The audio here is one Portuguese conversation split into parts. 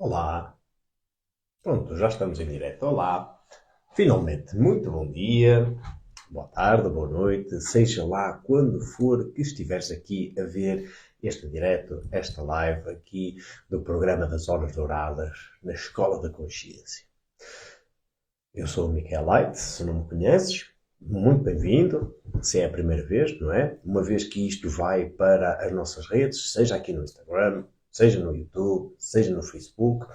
Olá, pronto, já estamos em direto. Olá, finalmente, muito bom dia, boa tarde, boa noite, seja lá quando for que estiveres aqui a ver este direto, esta live aqui do programa das Horas Douradas na Escola da Consciência. Eu sou o Michael Light, se não me conheces, muito bem-vindo, se é a primeira vez, não é? Uma vez que isto vai para as nossas redes, seja aqui no Instagram, seja no YouTube, seja no Facebook.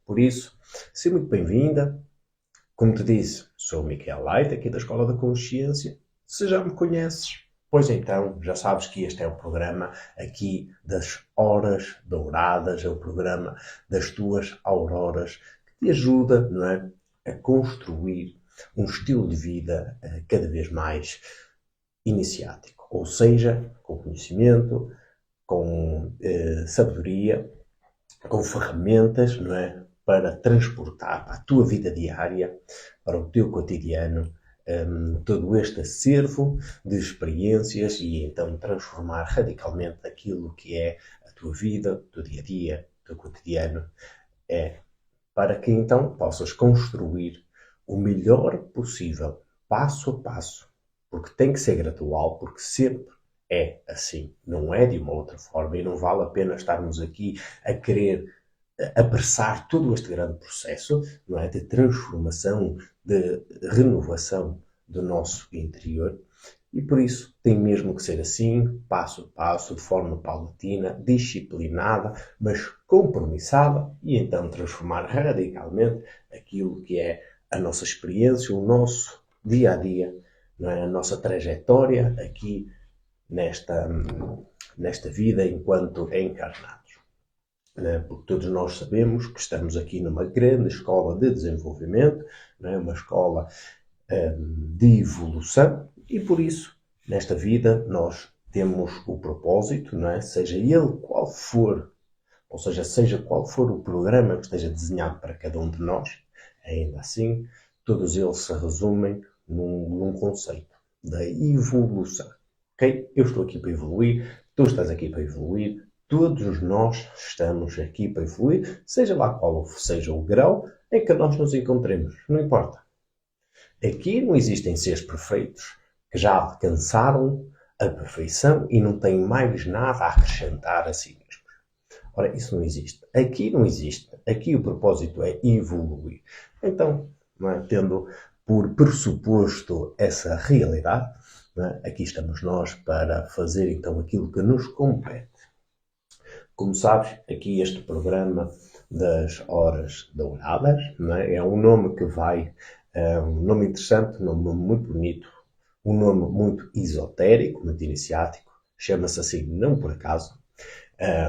Por isso, seja muito bem-vinda. Como te disse, sou o Michael Light, aqui da Escola da Consciência. Se já me conheces, pois então já sabes que este é o programa aqui das Horas Douradas, é o programa das tuas auroras, que te ajuda, não é, a construir um estilo de vida cada vez mais iniciático. Ou seja, com conhecimento, com sabedoria, com ferramentas, não é? Para transportar para a tua vida diária, para o teu cotidiano, todo este acervo de experiências e então transformar radicalmente aquilo que é a tua vida, o teu dia a dia, o teu cotidiano, é para que então possas construir o melhor possível, passo a passo, porque tem que ser gradual, porque sempre é assim, não é de uma outra forma e não vale a pena estarmos aqui a querer apressar todo este grande processo, não é, de transformação, de renovação do nosso interior. E por isso tem mesmo que ser assim, passo a passo, de forma paulatina, disciplinada, mas compromissada, e então transformar radicalmente aquilo que é a nossa experiência, o nosso dia a dia, não é? A nossa trajetória aqui nesta, nesta vida enquanto encarnados. Porque todos nós sabemos que estamos aqui numa grande escola de desenvolvimento, uma escola de evolução, e por isso, nesta vida, nós temos o propósito, seja ele qual for, ou seja qual for o programa que esteja desenhado para cada um de nós, ainda assim, todos eles se resumem num conceito da evolução. Ok? Eu estou aqui para evoluir, tu estás aqui para evoluir, todos nós estamos aqui para evoluir, seja lá qual seja o grau em que nós nos encontremos, não importa. Aqui não existem seres perfeitos que já alcançaram a perfeição e não têm mais nada a acrescentar a si mesmos. Ora, isso não existe. Aqui não existe. Aqui o propósito é evoluir. Então, tendo por pressuposto essa realidade, aqui estamos nós para fazer então aquilo que nos compete. Como sabes, aqui este programa das Horas Douradas, é um nome que vai, um nome interessante, um nome muito bonito, um nome muito esotérico, muito iniciático, chama-se assim não por acaso.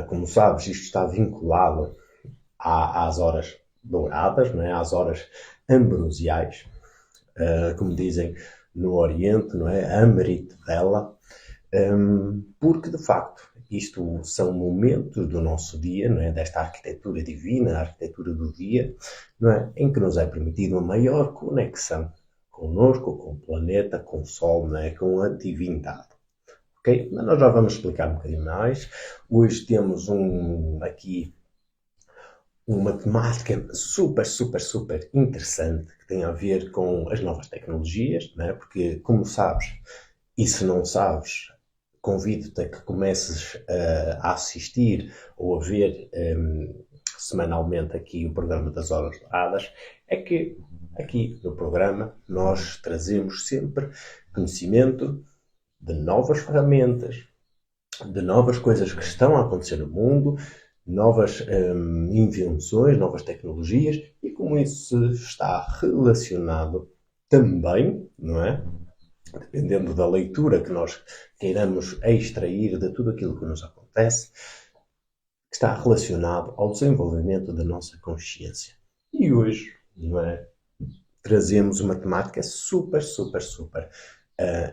Como sabes, isto está vinculado às Horas Douradas, às Horas Ambrosiais, como dizem no Oriente, a Amrit Vela, porque de facto isto são momentos do nosso dia, desta arquitetura divina, a arquitetura do dia, em que nos é permitido uma maior conexão connosco, com o planeta, com o Sol, com a divindade. Okay? Mas nós já vamos explicar um bocadinho mais. Hoje temos aqui uma temática super interessante que tem a ver com as novas tecnologias, porque, como sabes, e se não sabes, convido-te a que comeces a assistir ou a ver semanalmente aqui o programa das Horas Douradas, é que aqui no programa nós trazemos sempre conhecimento de novas ferramentas, de novas coisas que estão a acontecer no mundo, novas invenções, novas tecnologias, e como isso está relacionado também, não é? Dependendo da leitura que nós queiramos extrair de tudo aquilo que nos acontece, que está relacionado ao desenvolvimento da nossa consciência. E hoje, não é? Trazemos uma temática super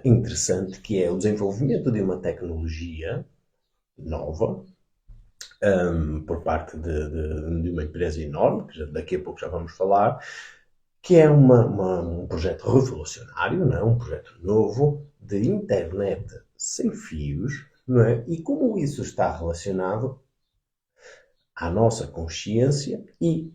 interessante, que é o desenvolvimento de uma tecnologia nova, por parte de uma empresa enorme, que daqui a pouco já vamos falar, que é um projeto revolucionário, um projeto novo de internet sem fios, e como isso está relacionado à nossa consciência e,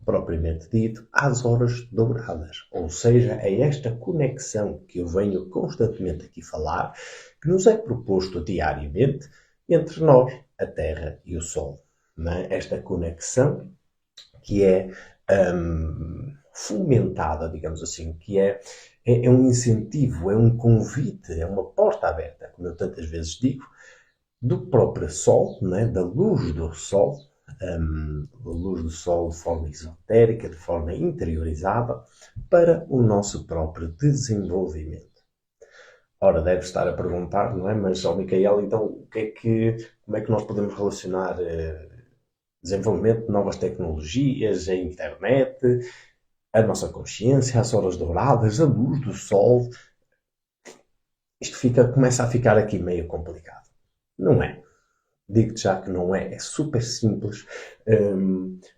propriamente dito, às horas douradas. Ou seja, é esta conexão que eu venho constantemente aqui falar, que nos é proposto diariamente entre nós, a Terra e o Sol. Não é? Esta conexão que é fomentada, digamos assim, que é um incentivo, é um convite, é uma porta aberta, como eu tantas vezes digo, do próprio Sol, né? Da luz do Sol, a luz do Sol de forma esotérica, de forma interiorizada, para o nosso próprio desenvolvimento. Ora, deve estar a perguntar, não é? Mas, Micael, então, como é que nós podemos relacionar desenvolvimento de novas tecnologias, a internet, a nossa consciência, as horas douradas, a luz do Sol? Isto começa a ficar aqui meio complicado. Não é? Digo-te já que não é. É super simples,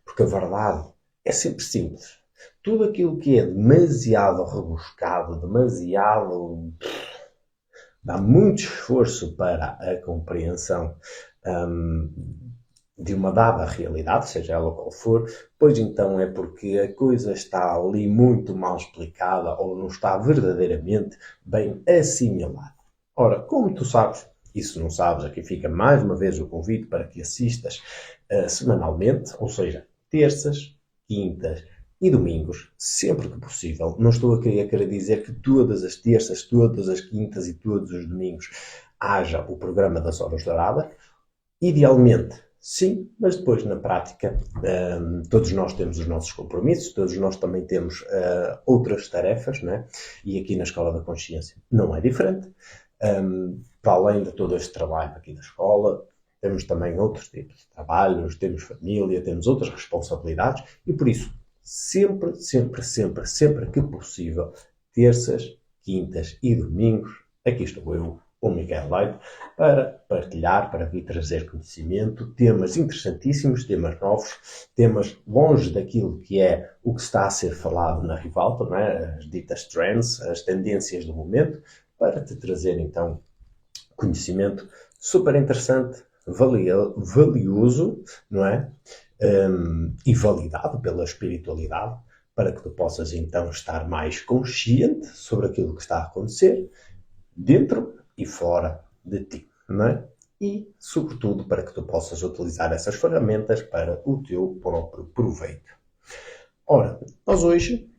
porque a verdade é sempre simples. Tudo aquilo que é demasiado rebuscado, demasiado... dá muito esforço para a compreensão de uma dada realidade, seja ela qual for, pois então é porque a coisa está ali muito mal explicada ou não está verdadeiramente bem assimilada. Ora, como tu sabes, e se não sabes, aqui fica mais uma vez o convite para que assistas semanalmente, ou seja, terças, quintas e domingos, sempre que possível. Não estou a querer dizer que todas as terças, todas as quintas e todos os domingos haja o programa das Horas Douradas. Idealmente, sim, mas depois na prática todos nós temos os nossos compromissos, todos nós também temos outras tarefas, né? E aqui na Escola da Consciência não é diferente. Para além de todo este trabalho aqui da escola, temos também outros tipos de trabalhos, temos família, temos outras responsabilidades e por isso, sempre, sempre, sempre, sempre que possível, terças, quintas e domingos, aqui estou eu, o Micael Leite, para partilhar, para vir trazer conhecimento, temas interessantíssimos, temas novos, temas longe daquilo que é o que está a ser falado na ribalta, não é? As ditas trends, as tendências do momento, para te trazer então conhecimento super interessante, valioso, não é? E validado pela espiritualidade, para que tu possas então estar mais consciente sobre aquilo que está a acontecer, dentro e fora de ti, não é? E, sobretudo, para que tu possas utilizar essas ferramentas para o teu próprio proveito. Ora, nós hoje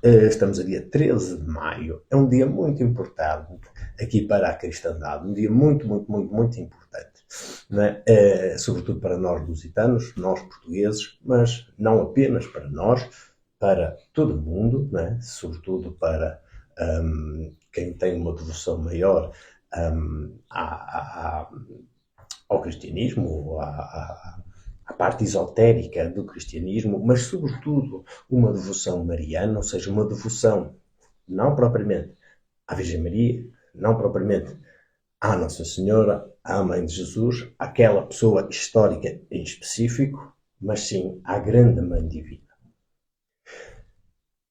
estamos a dia 13 de maio. É um dia muito importante aqui para a cristandade. Um dia muito, muito, muito, muito importante. Não é? Sobretudo para nós lusitanos, nós portugueses, mas não apenas para nós, para todo o mundo, não é? Sobretudo para quem tem uma devoção maior ao cristianismo, à parte esotérica do cristianismo, mas sobretudo uma devoção mariana, ou seja, uma devoção não propriamente à Virgem Maria, não propriamente à Nossa Senhora, à Mãe de Jesus, àquela pessoa histórica em específico, mas sim à grande Mãe Divina.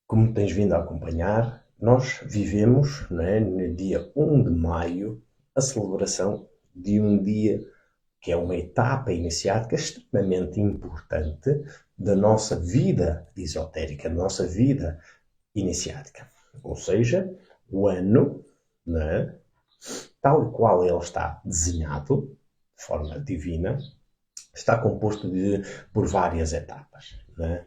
Como tens vindo a acompanhar, nós vivemos, não é, no dia 1 de maio, a celebração de um dia que é uma etapa iniciática extremamente importante da nossa vida esotérica, da nossa vida iniciática. Ou seja, o ano, né, tal e qual ele está desenhado, de forma divina, está composto por várias etapas. Né?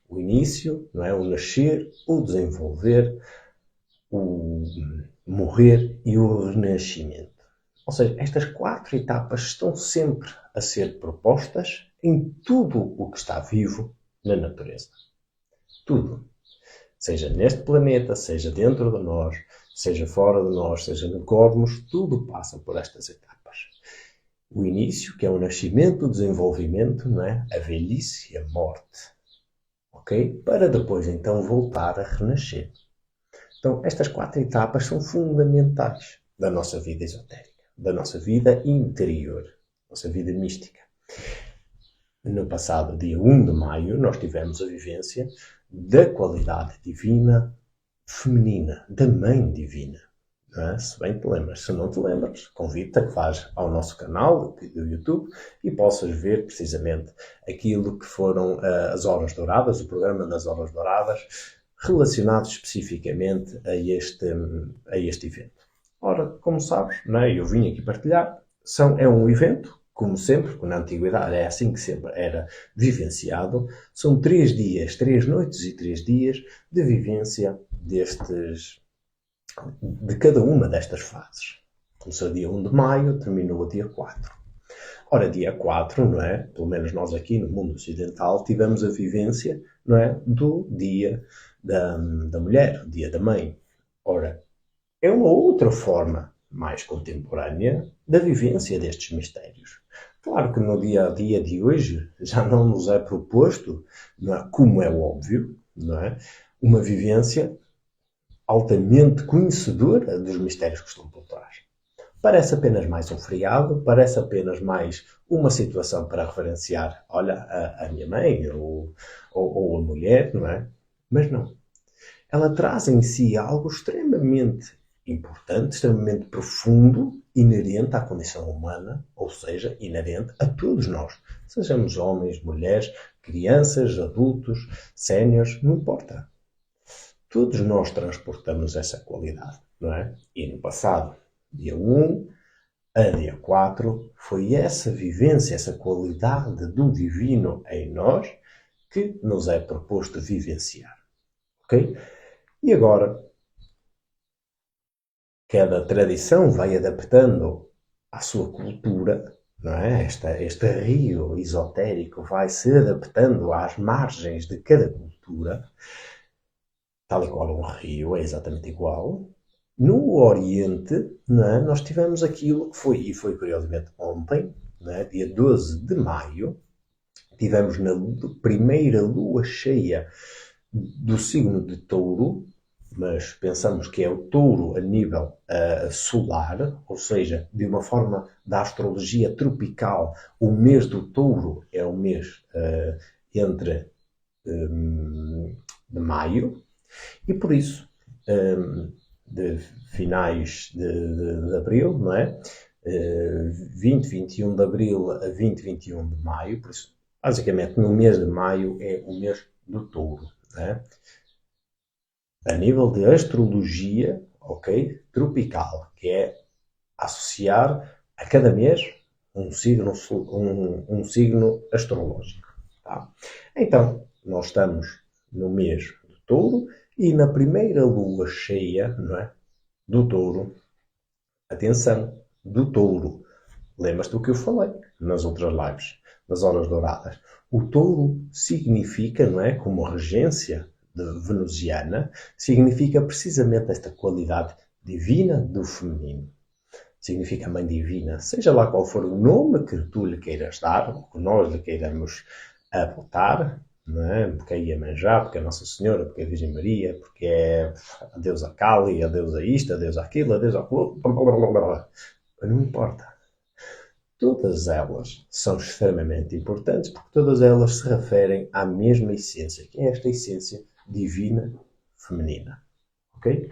O início, não é? O nascer, o desenvolver, o morrer e o renascimento. Ou seja, estas 4 etapas estão sempre a ser propostas em tudo o que está vivo na natureza. Tudo. Seja neste planeta, seja dentro de nós, seja fora de nós, seja no cosmos, tudo passa por estas etapas. O início, que é o nascimento, o desenvolvimento, não é? A velhice e a morte. Ok? Para depois, então, voltar a renascer. Então, estas 4 etapas são fundamentais da nossa vida esotérica, da nossa vida interior, nossa vida mística. No passado dia 1 de maio, nós tivemos a vivência da qualidade divina feminina, da Mãe Divina. não é? Se bem te lembras. Se não te lembras, convido-te a que vás ao nosso canal do YouTube e possas ver precisamente aquilo que foram as Horas Douradas, o programa das Horas Douradas, relacionado especificamente a este evento. Ora, como sabes, não é? Eu vim aqui partilhar, é um evento, como sempre, na antiguidade é assim que sempre era vivenciado, são 3 dias, 3 noites e 3 dias de vivência de cada uma destas fases. Começou dia 1 de maio, terminou dia 4. Ora, dia 4, não é? Pelo menos nós aqui no mundo ocidental tivemos a vivência, não é? Do dia da mulher, dia da mãe. Ora, é uma outra forma mais contemporânea da vivência destes mistérios. Claro que no dia a dia de hoje já não nos é proposto, não é, como é óbvio, não é, uma vivência altamente conhecedora dos mistérios que estão por trás. Parece apenas mais um feriado, parece apenas mais uma situação para referenciar, olha, a minha mãe ou a mulher, não é? Mas não. Ela traz em si algo extremamente importante, extremamente profundo, inerente à condição humana, ou seja, inerente a todos nós. Sejamos homens, mulheres, crianças, adultos, séniores, não importa. Todos nós transportamos essa qualidade, não é? E no passado, dia 1 a dia 4, foi essa vivência, essa qualidade do divino em nós que nos é proposto vivenciar. Ok? E agora, cada tradição vai adaptando à sua cultura, não é? Este rio esotérico vai se adaptando às margens de cada cultura, tal e qual um rio é exatamente igual. No Oriente, não é? Nós tivemos aquilo que foi curiosamente ontem, não é? Dia 12 de maio, tivemos na primeira lua cheia do signo de Touro, mas pensamos que é o Touro a nível solar, ou seja, de uma forma da astrologia tropical, o mês do Touro é o mês entre de maio, e por isso, de finais de abril, não é? 20, 21 de abril a 20, 21 de maio, por isso, basicamente, no mês de maio é o mês do Touro, não é? A nível de astrologia, ok, tropical, que é associar a cada mês um signo astrológico. Tá? Então, nós estamos no mês do Touro e na primeira lua cheia, não é, do Touro, atenção, do Touro. Lembras-te do que eu falei nas outras lives, nas Horas Douradas. O Touro significa, não é, como regência venusiana, significa precisamente esta qualidade divina do feminino. Significa Mãe Divina. Seja lá qual for o nome que tu lhe queiras dar, ou que nós lhe queiramos botar, não é? Porque é Iemanjá, porque é Nossa Senhora, porque é Virgem Maria, porque é a deusa Kali, a deusa isto, a deusa aquilo, a deusa aquilo, não importa. Todas elas são extremamente importantes porque todas elas se referem à mesma essência, que é esta essência divina feminina. Ok?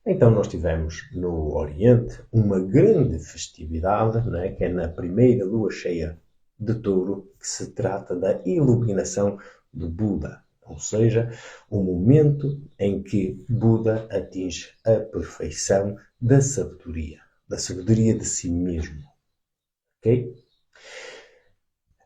Então nós tivemos no Oriente uma grande festividade, não é? Que é na primeira lua cheia de Touro, que se trata da iluminação do Buda, ou seja, o momento em que Buda atinge a perfeição da sabedoria de si mesmo. Ok?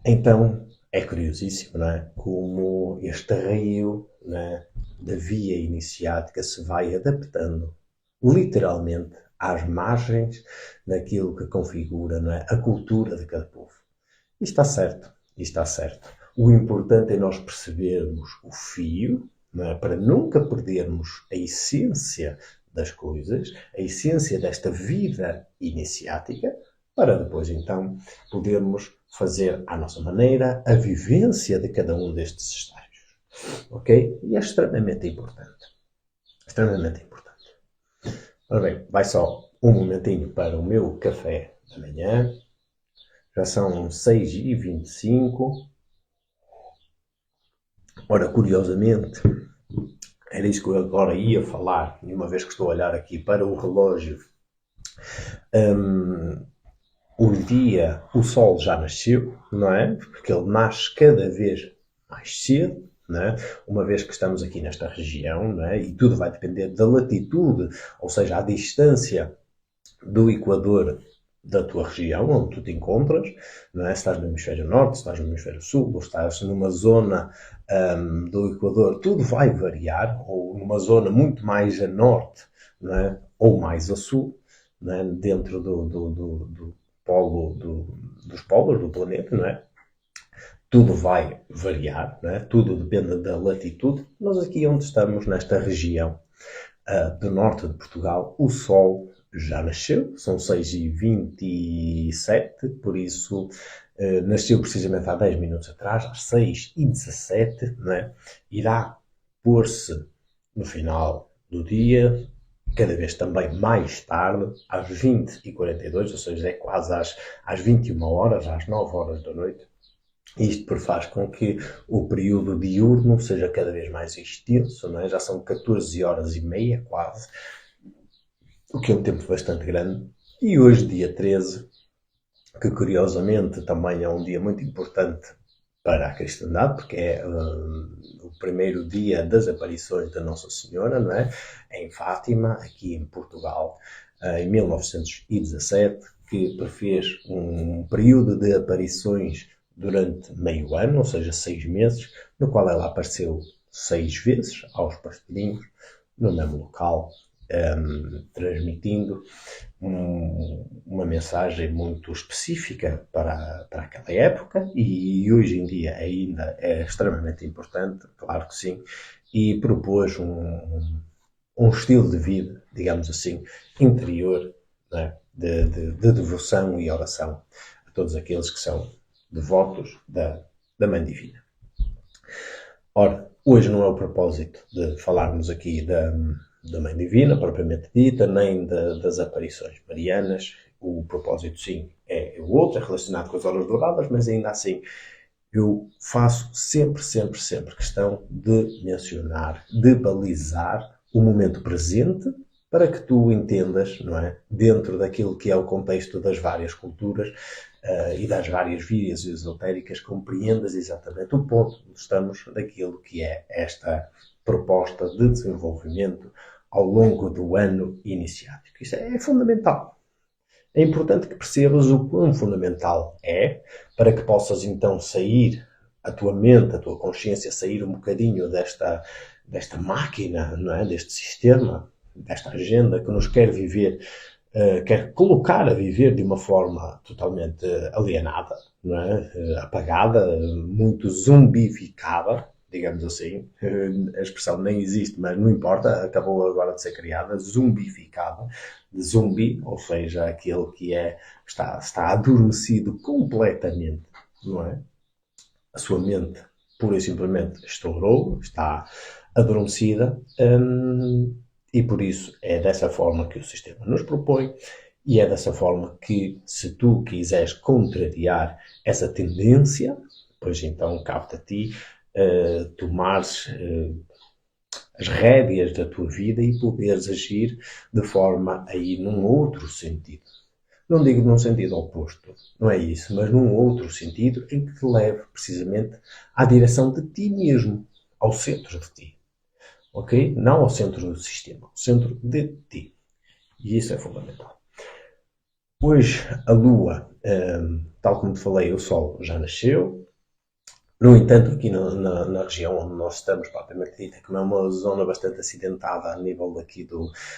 Então, é curiosíssimo, não é? Como este rio, não é, da via iniciática se vai adaptando, literalmente, às margens daquilo que configura, não é, a cultura de cada povo. E está certo, e está certo. O importante é nós percebermos o fio, não é, para nunca perdermos a essência das coisas, a essência desta vida iniciática, para depois, então, podermos fazer à nossa maneira a vivência de cada um destes estágios. Ok? E é extremamente importante. Extremamente importante. Ora bem, vai só um momentinho para o meu café da manhã. Já são 6h25. Ora, curiosamente, era isso que eu agora ia falar, e uma vez que estou a olhar aqui para o relógio Hum, o sol já nasceu, não é? Porque ele nasce cada vez mais cedo, não é? Uma vez que estamos aqui nesta região, não é? E tudo vai depender da latitude, ou seja, a distância do Equador da tua região, onde tu te encontras, não é? Se estás no hemisfério norte, se estás no hemisfério sul, ou estás numa zona do Equador, tudo vai variar, ou numa zona muito mais a norte, não é? Ou mais a sul, não é? Dentro do polo, dos polos do planeta, não é? Tudo vai variar, não é? Tudo depende da latitude. Nós aqui onde estamos, nesta região do norte de Portugal, o Sol já nasceu, são 6h27, por isso nasceu precisamente há 10 minutos atrás, às 6h17, não é? Irá pôr-se no final do dia, cada vez também mais tarde, às 20h42, ou seja, é quase às 21 horas, às 9 horas da noite. Isto faz com que o período diurno seja cada vez mais extenso, não é? Já são 14 horas e meia, quase, o que é um tempo bastante grande. E hoje, dia 13, que curiosamente também é um dia muito importante para a cristandade, porque é o primeiro dia das aparições da Nossa Senhora, não é? Em Fátima, aqui em Portugal, em 1917, que prefez um período de aparições durante meio ano, ou seja, 6 meses, no qual ela apareceu 6 vezes aos pastorinhos, no mesmo local, transmitindo uma mensagem muito específica para aquela época e hoje em dia ainda é extremamente importante, claro que sim, e propôs um estilo de vida, digamos assim, interior, né, de devoção e oração a todos aqueles que são devotos da Mãe Divina. Ora, hoje não é o propósito de falarmos aqui da Mãe Divina, propriamente dita, nem das aparições marianas. O propósito, sim, é o outro, é relacionado com as horas douradas, mas ainda assim eu faço sempre questão de mencionar, de balizar o momento presente para que tu entendas, não é? Dentro daquilo que é o contexto das várias culturas e das várias vias esotéricas, compreendas exatamente o ponto onde estamos daquilo que é esta proposta de desenvolvimento ao longo do ano iniciático. Isso é fundamental. É importante que percebas o quão fundamental é para que possas então sair a tua mente, a tua consciência, sair um bocadinho desta máquina, não é? Deste sistema, desta agenda que nos quer viver, quer colocar a viver de uma forma totalmente alienada, não é? Apagada, muito zumbificada, digamos assim. A expressão nem existe, mas não importa, acabou agora de ser criada, zumbificada, de zumbi, ou seja, aquele que está adormecido completamente, não é? A sua mente, pura e simplesmente, estourou, está adormecida, e por isso é dessa forma que o sistema nos propõe, e é dessa forma que, se tu quiseres contrariar essa tendência, pois então cabe-te a ti tomares as rédeas da tua vida e poderes agir de forma a ir num outro sentido. Não digo num sentido oposto, não é isso, mas num outro sentido em que te leve precisamente à direção de ti mesmo, ao centro de ti. Ok? Não ao centro do sistema, ao centro de ti. E isso é fundamental. Hoje, a Lua, tal como te falei, o Sol já nasceu. No entanto, aqui na região onde nós estamos, propriamente dita, como é uma zona bastante acidentada a nível daqui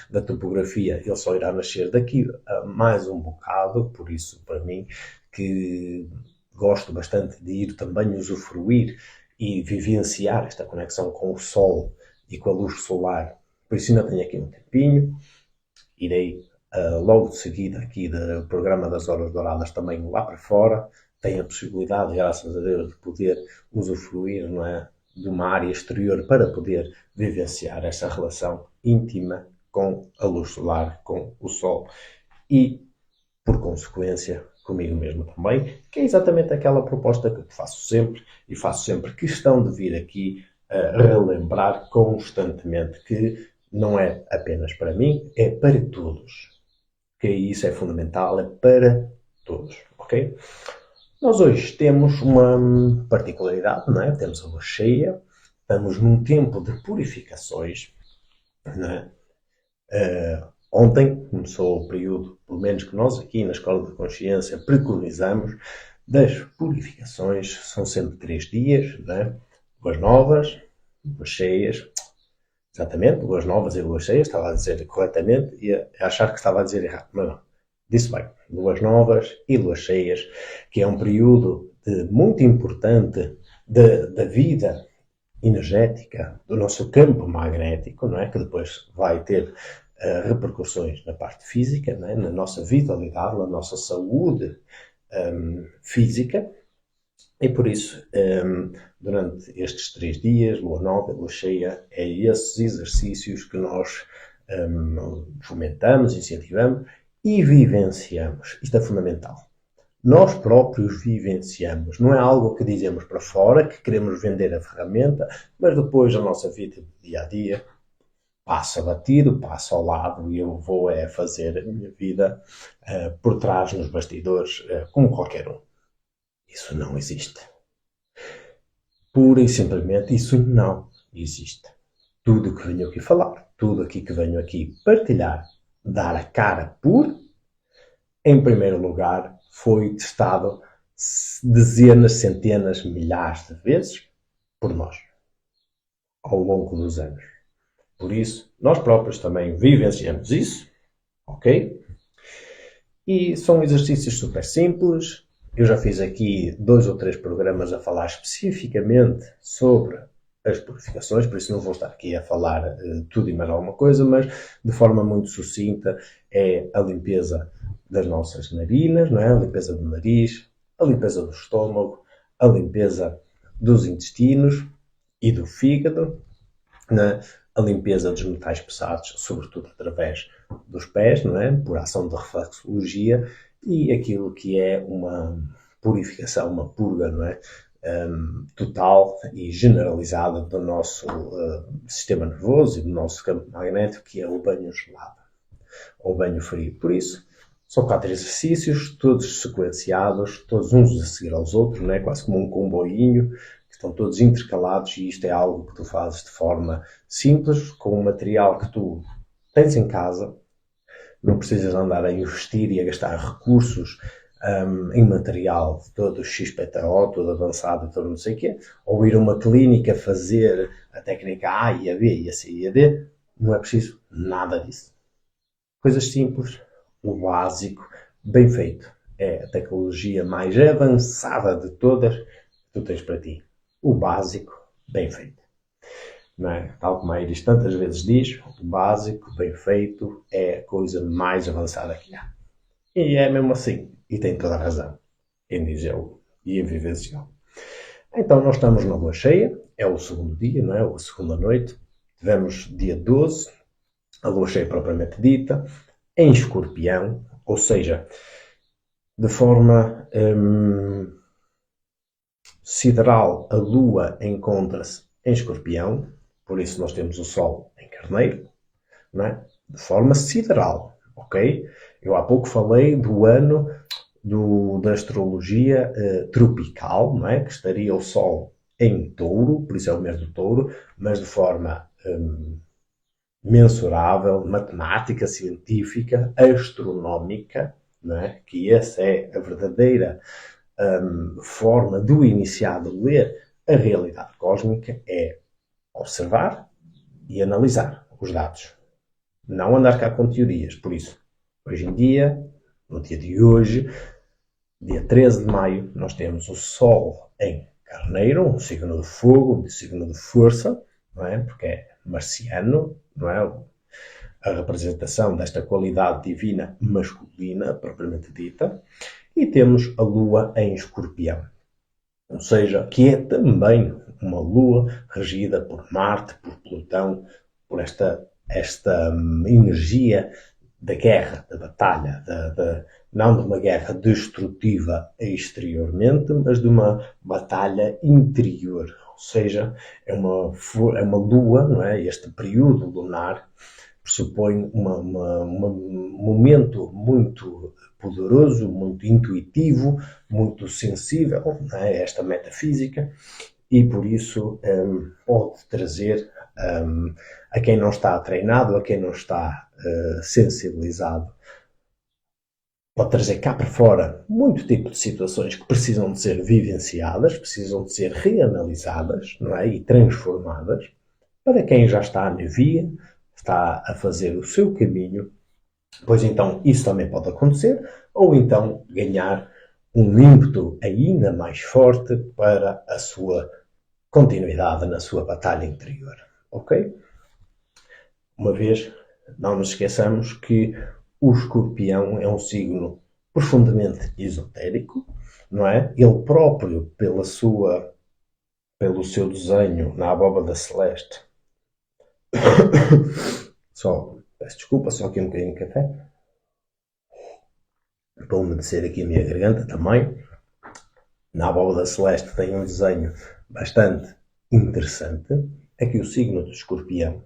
da topografia, ele só irá nascer daqui a mais um bocado, por isso, para mim, que gosto bastante de ir também usufruir e vivenciar esta conexão com o Sol e com a luz solar. Por isso ainda tenho aqui um tempinho, irei logo de seguida aqui do programa das Horas Douradas também lá para fora, tem a possibilidade, graças a Deus, de poder usufruir, não é, de uma área exterior para poder vivenciar essa relação íntima com a luz solar, com o Sol e, por consequência, comigo mesmo também, que é exatamente aquela proposta que faço sempre e faço sempre questão de vir aqui relembrar constantemente que não é apenas para mim, é para todos. que isso é fundamental, é para todos, ok? Nós hoje temos uma particularidade, não é? Temos a lua cheia, estamos num tempo de purificações, não é? Ontem começou o período, pelo menos que nós aqui na Escola de Consciência preconizamos, das purificações. São sempre 3 dias, não é? Luas novas, luas cheias. Exatamente, luas novas e luas cheias, estava a dizer corretamente e a achar que estava a dizer errado. Mas não, disse bem. Luas novas e luas cheias, que é um período muito importante da vida energética, do nosso campo magnético, não é? Que depois vai ter repercussões na parte física, não é? Na nossa vitalidade, na nossa saúde física. E por isso, durante estes 3 dias, lua nova, lua cheia, é esses exercícios que nós fomentamos, incentivamos e vivenciamos. Isto é fundamental. Nós próprios vivenciamos. Não é algo que dizemos para fora, que queremos vender a ferramenta, mas depois a nossa vida do dia a dia passa batido, passa ao lado e eu vou fazer a minha vida por trás, nos bastidores, como qualquer um. Isso não existe. Pura e simplesmente isso não existe. Tudo que venho aqui falar, tudo aqui que venho aqui partilhar, dar a cara por, em primeiro lugar, foi testado dezenas, centenas, milhares de vezes por nós, ao longo dos anos. Por isso, nós próprios também vivenciamos isso, ok? E são exercícios super simples. Eu já fiz aqui 2 ou 3 programas a falar especificamente sobre as purificações, por isso não vou estar aqui a falar tudo e mais alguma coisa, mas de forma muito sucinta é a limpeza das nossas narinas, não é? A limpeza do nariz, a limpeza do estômago, a limpeza dos intestinos e do fígado, né? A limpeza dos metais pesados, sobretudo através dos pés, não é? Por ação de reflexologia, e aquilo que é uma purificação, uma purga, não é? Total e generalizada do nosso sistema nervoso e do nosso campo magnético, que é o banho gelado ou banho frio. Por isso, são 4 exercícios, todos sequenciados, todos uns a seguir aos outros, não é? Quase como um comboinho, que estão todos intercalados, e isto é algo que tu fazes de forma simples, com um material que tu tens em casa. Não precisas andar a investir e a gastar recursos em material todo XPTO, todo avançado, todo não sei o quê, ou ir a uma clínica fazer a técnica A e a B e a C e a D. Não é preciso nada disso. Coisas simples, o básico, bem feito. É a tecnologia mais avançada de todas que tu tens para ti. O básico, bem feito. Não é? Tal como a Iris tantas vezes diz, o básico, bem feito, é a coisa mais avançada que há. E é mesmo assim. E tem toda a razão em dizê-lo e em vivenciá-lo. Então, nós estamos na lua cheia, é o segundo dia, não é? A segunda noite. Tivemos dia 12, a lua cheia propriamente dita, em Escorpião, ou seja, de forma sideral, a lua encontra-se em Escorpião, por isso nós temos o Sol em Carneiro, não é? De forma sideral, ok? Eu há pouco falei do ano da astrologia tropical, não é? Que estaria o Sol em Touro, por isso é o mês do Touro, mas de forma mensurável, matemática, científica, astronómica, não é? Que essa é a verdadeira forma do iniciado ler a realidade cósmica, é observar e analisar os dados. Não andar cá com teorias. Por isso, hoje em dia, no dia de hoje, dia 13 de maio, nós temos o Sol em Carneiro, um signo de fogo, um signo de força, não é? Porque é marciano, não é? A representação desta qualidade divina masculina, propriamente dita. E temos a Lua em Escorpião, ou seja, que é também uma Lua regida por Marte, por Plutão, por esta energia da guerra, da batalha, não de uma guerra destrutiva exteriormente, mas de uma batalha interior. Ou seja, é uma lua, não é? Este período lunar pressupõe um momento muito poderoso, muito intuitivo, muito sensível, não é? Esta metafísica, e por isso pode trazer a quem não está treinado, a quem não está sensibilizado, pode trazer cá para fora muito tipo de situações que precisam de ser vivenciadas, precisam de ser reanalisadas, não é? E transformadas. Para quem já está na via, está a fazer o seu caminho, pois então isso também pode acontecer, ou então ganhar um ímpeto ainda mais forte para a sua continuidade na sua batalha interior. Ok? Uma vez, não nos esqueçamos que o escorpião é um signo profundamente esotérico, não é? Ele próprio, pelo seu desenho na abóbada celeste, peço desculpa, só aqui um bocadinho de café, para umedecer aqui a minha garganta também. Na abóbada celeste tem um desenho bastante interessante. Aqui o signo do escorpião,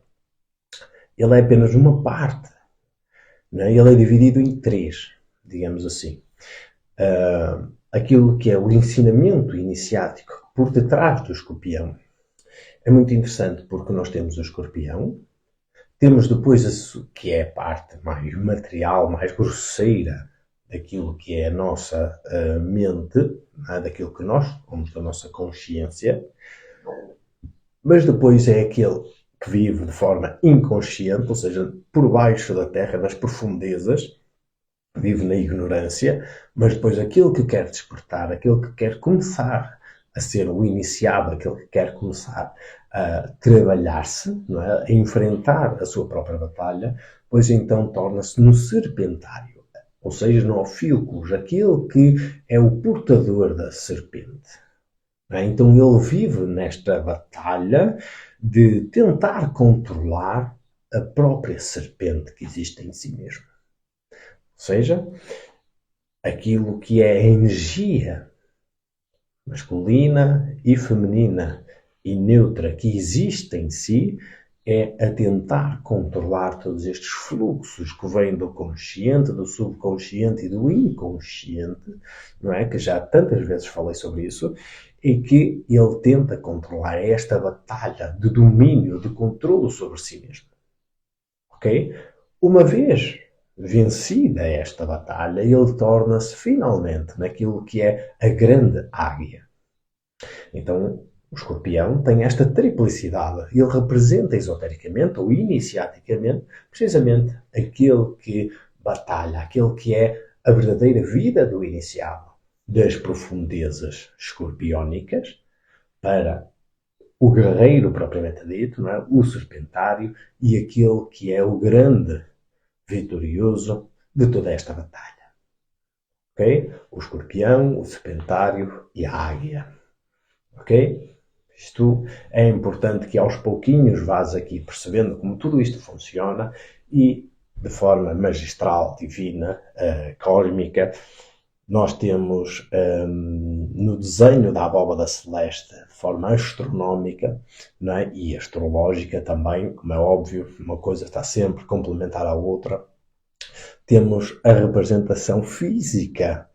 ele é apenas uma parte, não é? Ele é dividido em três, digamos assim. Aquilo que é o ensinamento iniciático por detrás do escorpião é muito interessante, porque nós temos o escorpião, temos depois que é a parte mais material, mais grosseira daquilo que é a nossa mente, daquilo que nós somos, da nossa consciência, mas depois é aquele que vive de forma inconsciente, ou seja, por baixo da terra, nas profundezas, vive na ignorância, mas depois aquele que quer despertar, aquele que quer começar a ser o iniciado, aquele que quer começar a trabalhar-se, não é? A enfrentar a sua própria batalha, pois então torna-se no serpentário, ou seja, no ofíocos, aquele que é o portador da serpente. Então ele vive nesta batalha de tentar controlar a própria serpente que existe em si mesmo. Ou seja, aquilo que é a energia masculina e feminina e neutra que existe em si é a tentar controlar todos estes fluxos que vêm do consciente, do subconsciente e do inconsciente, não é? Que já tantas vezes falei sobre isso, e que ele tenta controlar esta batalha de domínio, de controle sobre si mesmo. Ok? Uma vez vencida esta batalha, ele torna-se finalmente naquilo que é a grande águia. Então, o escorpião tem esta triplicidade. Ele representa esotericamente ou iniciaticamente precisamente aquele que batalha, aquele que é a verdadeira vida do iniciado, das profundezas escorpiónicas para o guerreiro propriamente dito, não é? O serpentário e aquele que é o grande vitorioso de toda esta batalha. Ok? O escorpião, o serpentário e a águia. Ok? Isto é importante que aos pouquinhos vás aqui percebendo como tudo isto funciona e de forma magistral, divina, cósmica, nós temos no desenho da abóbada celeste, de forma astronómica, não é? E astrológica também, como é óbvio, uma coisa está sempre complementar à outra, temos a representação física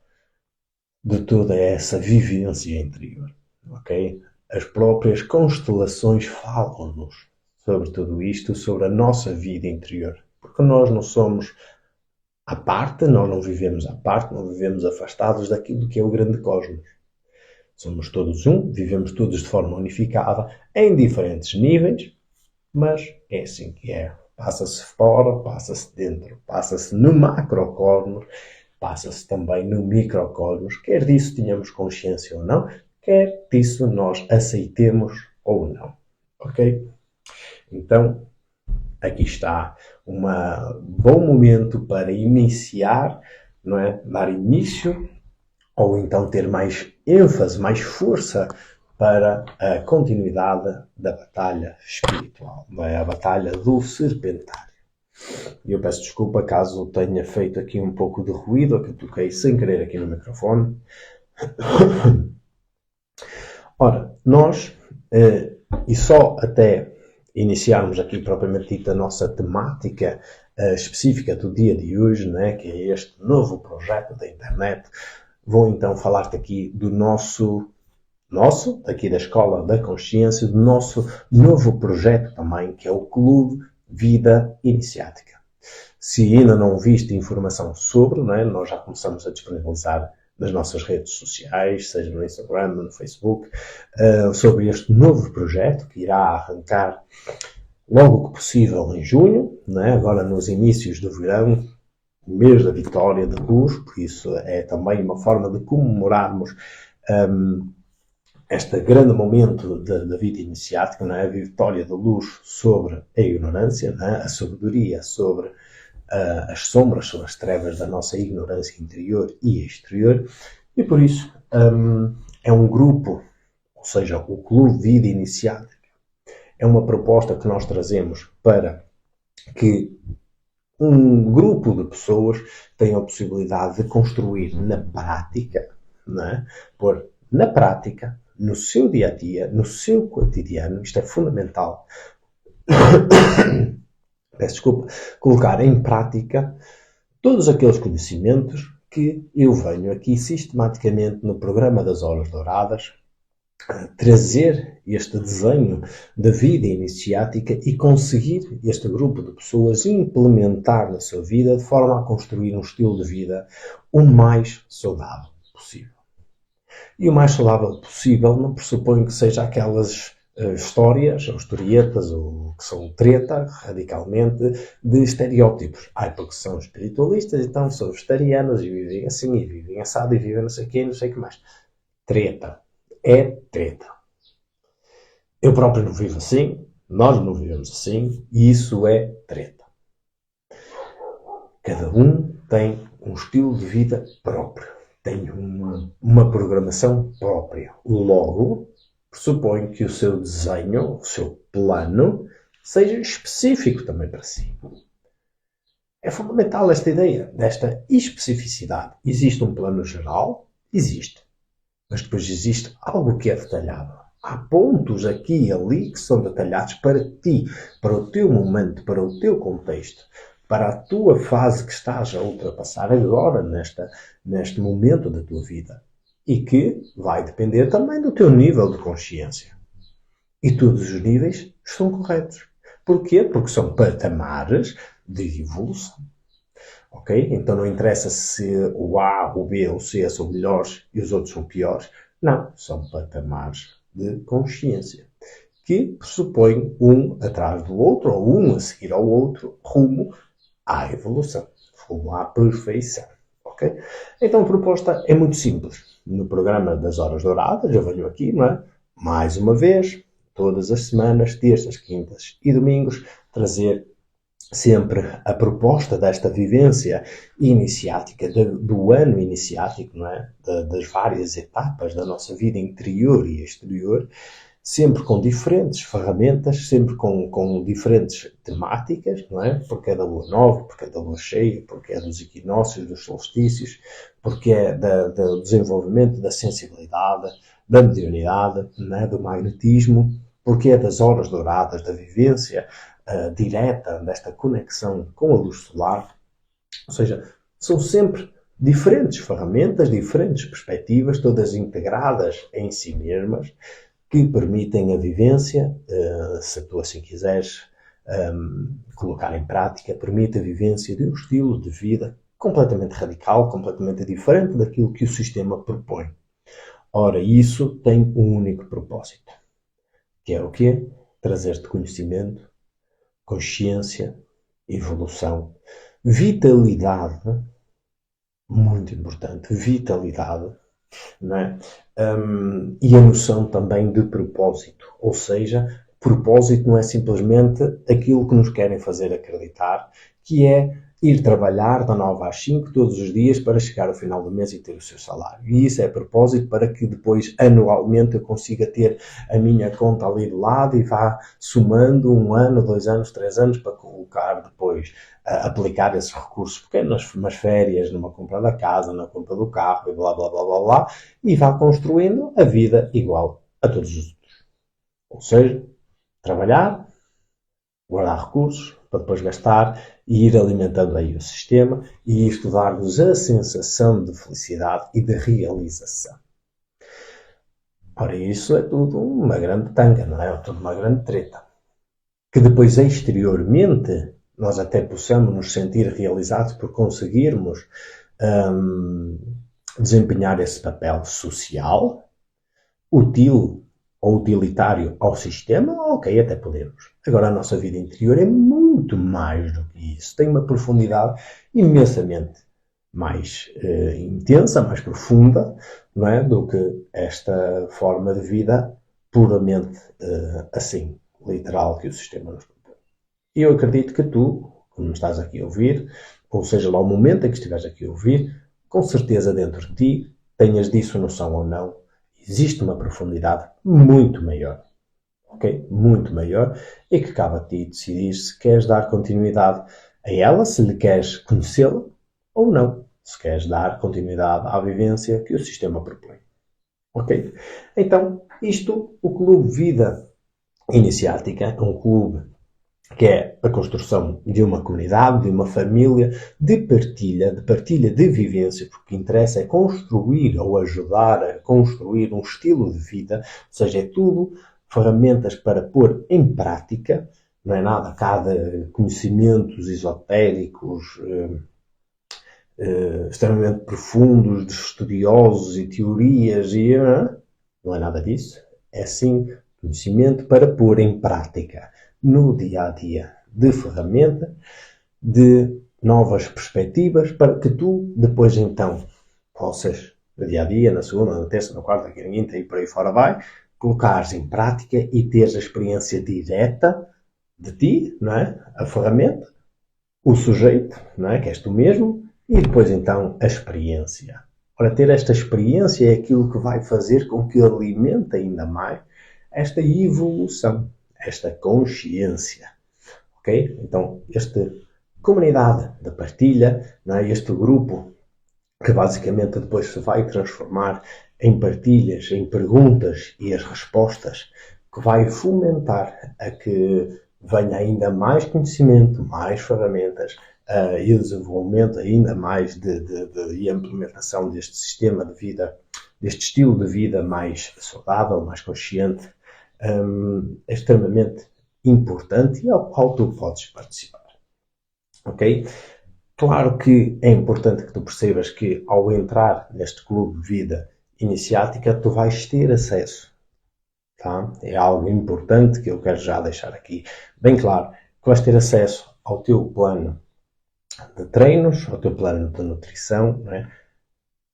de toda essa vivência interior. Ok? As próprias constelações falam-nos sobre tudo isto, sobre a nossa vida interior. Porque nós não somos à parte, nós não vivemos à parte, não vivemos afastados daquilo que é o grande cosmos. Somos todos um, vivemos todos de forma unificada, em diferentes níveis, mas é assim que é. Passa-se fora, passa-se dentro, passa-se no macrocosmos, passa-se também no microcosmos, quer disso tenhamos consciência ou não, quer disso nós aceitemos ou não. Ok? Então, aqui está um bom momento para iniciar, não é? Dar início, ou então ter mais ênfase, mais força para a continuidade da batalha espiritual, não é? A batalha do serpentário. Eu peço desculpa caso tenha feito aqui um pouco de ruído, que eu toquei sem querer aqui no microfone. Ora, nós, e só até iniciarmos aqui propriamente dita a nossa temática específica do dia de hoje, né, que é este novo projeto da internet, vou então falar-te aqui do nosso, aqui da Escola da Consciência, do nosso novo projeto também, que é o Clube Vida Iniciática. Se ainda não viste informação sobre, né, nós já começamos a disponibilizar nas nossas redes sociais, seja no Instagram, no Facebook, sobre este novo projeto que irá arrancar logo que possível em junho, né, agora nos inícios do verão, mês da vitória da luz, por isso é também uma forma de comemorarmos este grande momento da vida iniciática, não é? A vitória da luz sobre a ignorância, não é? A sabedoria sobre as sombras, sobre as trevas da nossa ignorância interior e exterior, e por isso é um grupo, ou seja, o Clube Vida Iniciática, é uma proposta que nós trazemos para que um grupo de pessoas tenha a possibilidade de construir na prática, não é? Pôr na prática, no seu dia a dia, no seu cotidiano, isto é fundamental, peço desculpa, colocar em prática todos aqueles conhecimentos que eu venho aqui sistematicamente no programa das Horas Douradas trazer este desenho da vida iniciática e conseguir este grupo de pessoas implementar na sua vida de forma a construir um estilo de vida o mais saudável possível. E o mais saudável possível não pressupõe que seja aquelas histórias, ou historietas, ou que são treta, radicalmente, de estereótipos. Porque são espiritualistas, então são vegetarianos e vivem assim, e vivem assado, e vivem não sei o quê, não sei o que mais. Treta. É treta. Eu próprio não vivo assim, nós não vivemos assim, e isso é treta. Cada um tem um estilo de vida próprio, tem uma programação própria. Logo, pressupõe que o seu desenho, o seu plano, seja específico também para si. É fundamental esta ideia, desta especificidade. Existe um plano geral? Existe. Mas depois existe algo que é detalhado. Há pontos aqui e ali que são detalhados para ti, para o teu momento, para o teu contexto, para a tua fase que estás a ultrapassar agora, neste momento da tua vida. E que vai depender também do teu nível de consciência. E todos os níveis estão corretos. Porquê? Porque são patamares de evolução. Ok? Então não interessa se o A, o B ou o C são melhores e os outros são piores. Não, são patamares de consciência que pressupõem um atrás do outro ou um a seguir ao outro rumo à evolução, rumo à perfeição. Ok? Então a proposta é muito simples. No programa das Horas Douradas, eu venho aqui, não é? Mais uma vez, todas as semanas, terças, quintas e domingos, trazer sempre a proposta desta vivência iniciática, do ano iniciático, não é? Das várias etapas da nossa vida interior e exterior, sempre com diferentes ferramentas, sempre com diferentes temáticas, não é? Porque é da lua nova, porque é da lua cheia, porque é dos equinócios, dos solstícios, porque é do desenvolvimento da sensibilidade, da mediunidade, não é? Do magnetismo, porque é das horas douradas, da vivência direta, desta conexão com a luz solar. Ou seja, são sempre diferentes ferramentas, diferentes perspectivas, todas integradas em si mesmas, que permitem a vivência, se tu assim quiseres colocar em prática, permite a vivência de um estilo de vida completamente radical, completamente diferente daquilo que o sistema propõe. Ora, isso tem um único propósito, que é o quê? Trazer-te conhecimento, consciência, evolução, vitalidade, muito importante, vitalidade, não é? E a noção também de propósito, ou seja, propósito não é simplesmente aquilo que nos querem fazer acreditar, que é ir trabalhar da 9 às 5 todos os dias para chegar ao final do mês e ter o seu salário. E isso é propósito para que depois, anualmente, eu consiga ter a minha conta ali de lado e vá somando 1 ano, 2 anos, 3 anos para colocar depois, aplicar esses recursos pequenos nas férias, numa compra da casa, na compra do carro e blá, blá, blá, blá, blá, e vá construindo a vida igual a todos os outros. Ou seja, trabalhar, guardar recursos para depois gastar e ir alimentando aí o sistema, e isto dar-nos a sensação de felicidade e de realização. Ora, isso é tudo uma grande tanga, não é? É tudo uma grande treta. Que depois exteriormente nós até possamos nos sentir realizados por conseguirmos hum, desempenhar esse papel social, útil ou utilitário ao sistema, ok, até podemos. Agora, a nossa vida interior é muito mais do que isso. Tem uma profundidade imensamente mais intensa, mais profunda, não é? Do que esta forma de vida puramente assim, literal, que o sistema nos propõe. E eu acredito que tu, como me estás aqui a ouvir, ou seja lá o momento em que estiveres aqui a ouvir, com certeza dentro de ti, tenhas disso noção ou não, existe uma profundidade muito maior. Ok? Muito maior, e que cabe a ti decidir se queres dar continuidade a ela, se lhe queres conhecê-la ou não. Se queres dar continuidade à vivência que o sistema propõe. Ok? Então, isto, o Clube Vida Iniciática, é um clube que é a construção de uma comunidade, de uma família, de partilha de vivência, porque o que interessa é construir ou ajudar a construir um estilo de vida, ou seja, é tudo ferramentas para pôr em prática, não é nada cá de conhecimentos esotéricos, extremamente profundos, de estudiosos e teorias, e não é nada disso. É sim conhecimento para pôr em prática no dia a dia, de ferramenta, de novas perspectivas, para que tu depois então possas, no dia a dia, na segunda, na terça, na quarta, na quinta e por aí fora vai, colocares em prática e teres a experiência direta de ti, não é? A ferramenta, o sujeito, não é? Que és tu mesmo, e depois então a experiência. Ora, ter esta experiência é aquilo que vai fazer com que alimente ainda mais esta evolução, esta consciência. Ok? Então, esta comunidade de partilha, não é? Este grupo que basicamente depois se vai transformar em partilhas, em perguntas e as respostas, que vai fomentar a que venha ainda mais conhecimento, mais ferramentas e o desenvolvimento ainda mais e a implementação deste sistema de vida, deste estilo de vida mais saudável, mais consciente, é extremamente importante e ao qual tu podes participar. Ok? Claro que é importante que tu percebas que ao entrar neste clube de vida iniciática, tu vais ter acesso. Tá? É algo importante que eu quero já deixar aqui bem claro, que vais ter acesso ao teu plano de treinos, ao teu plano de nutrição, não é?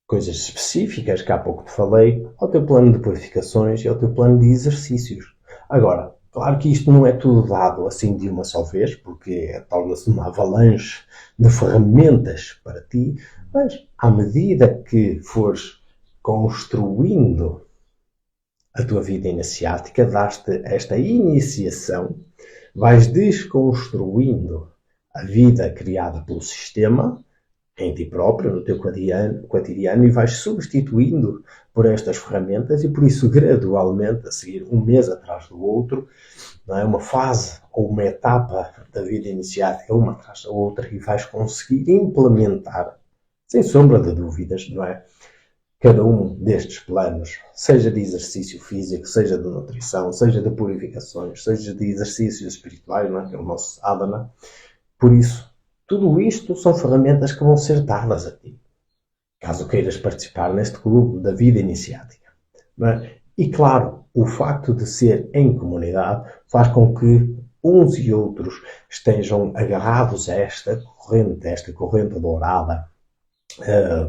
Coisas específicas que há pouco te falei, ao teu plano de purificações e ao teu plano de exercícios. Agora, claro que isto não é tudo dado assim de uma só vez, porque torna-se uma avalanche de ferramentas para ti, mas à medida que fores construindo a tua vida iniciática, dás-te esta iniciação, vais desconstruindo a vida criada pelo sistema em ti próprio, no teu cotidiano, e vais substituindo por estas ferramentas, e por isso gradualmente, a seguir um mês atrás do outro, não é? Uma fase ou uma etapa da vida iniciática, uma atrás da outra, e vais conseguir implementar, sem sombra de dúvidas, não é? Cada um destes planos, seja de exercício físico, seja de nutrição, seja de purificações, seja de exercícios espirituais, não é? Que é o nosso sadhana. Por isso, tudo isto são ferramentas que vão ser dadas a ti, caso queiras participar neste clube da vida iniciática. É? E claro, o facto de ser em comunidade faz com que uns e outros estejam agarrados a esta corrente dourada,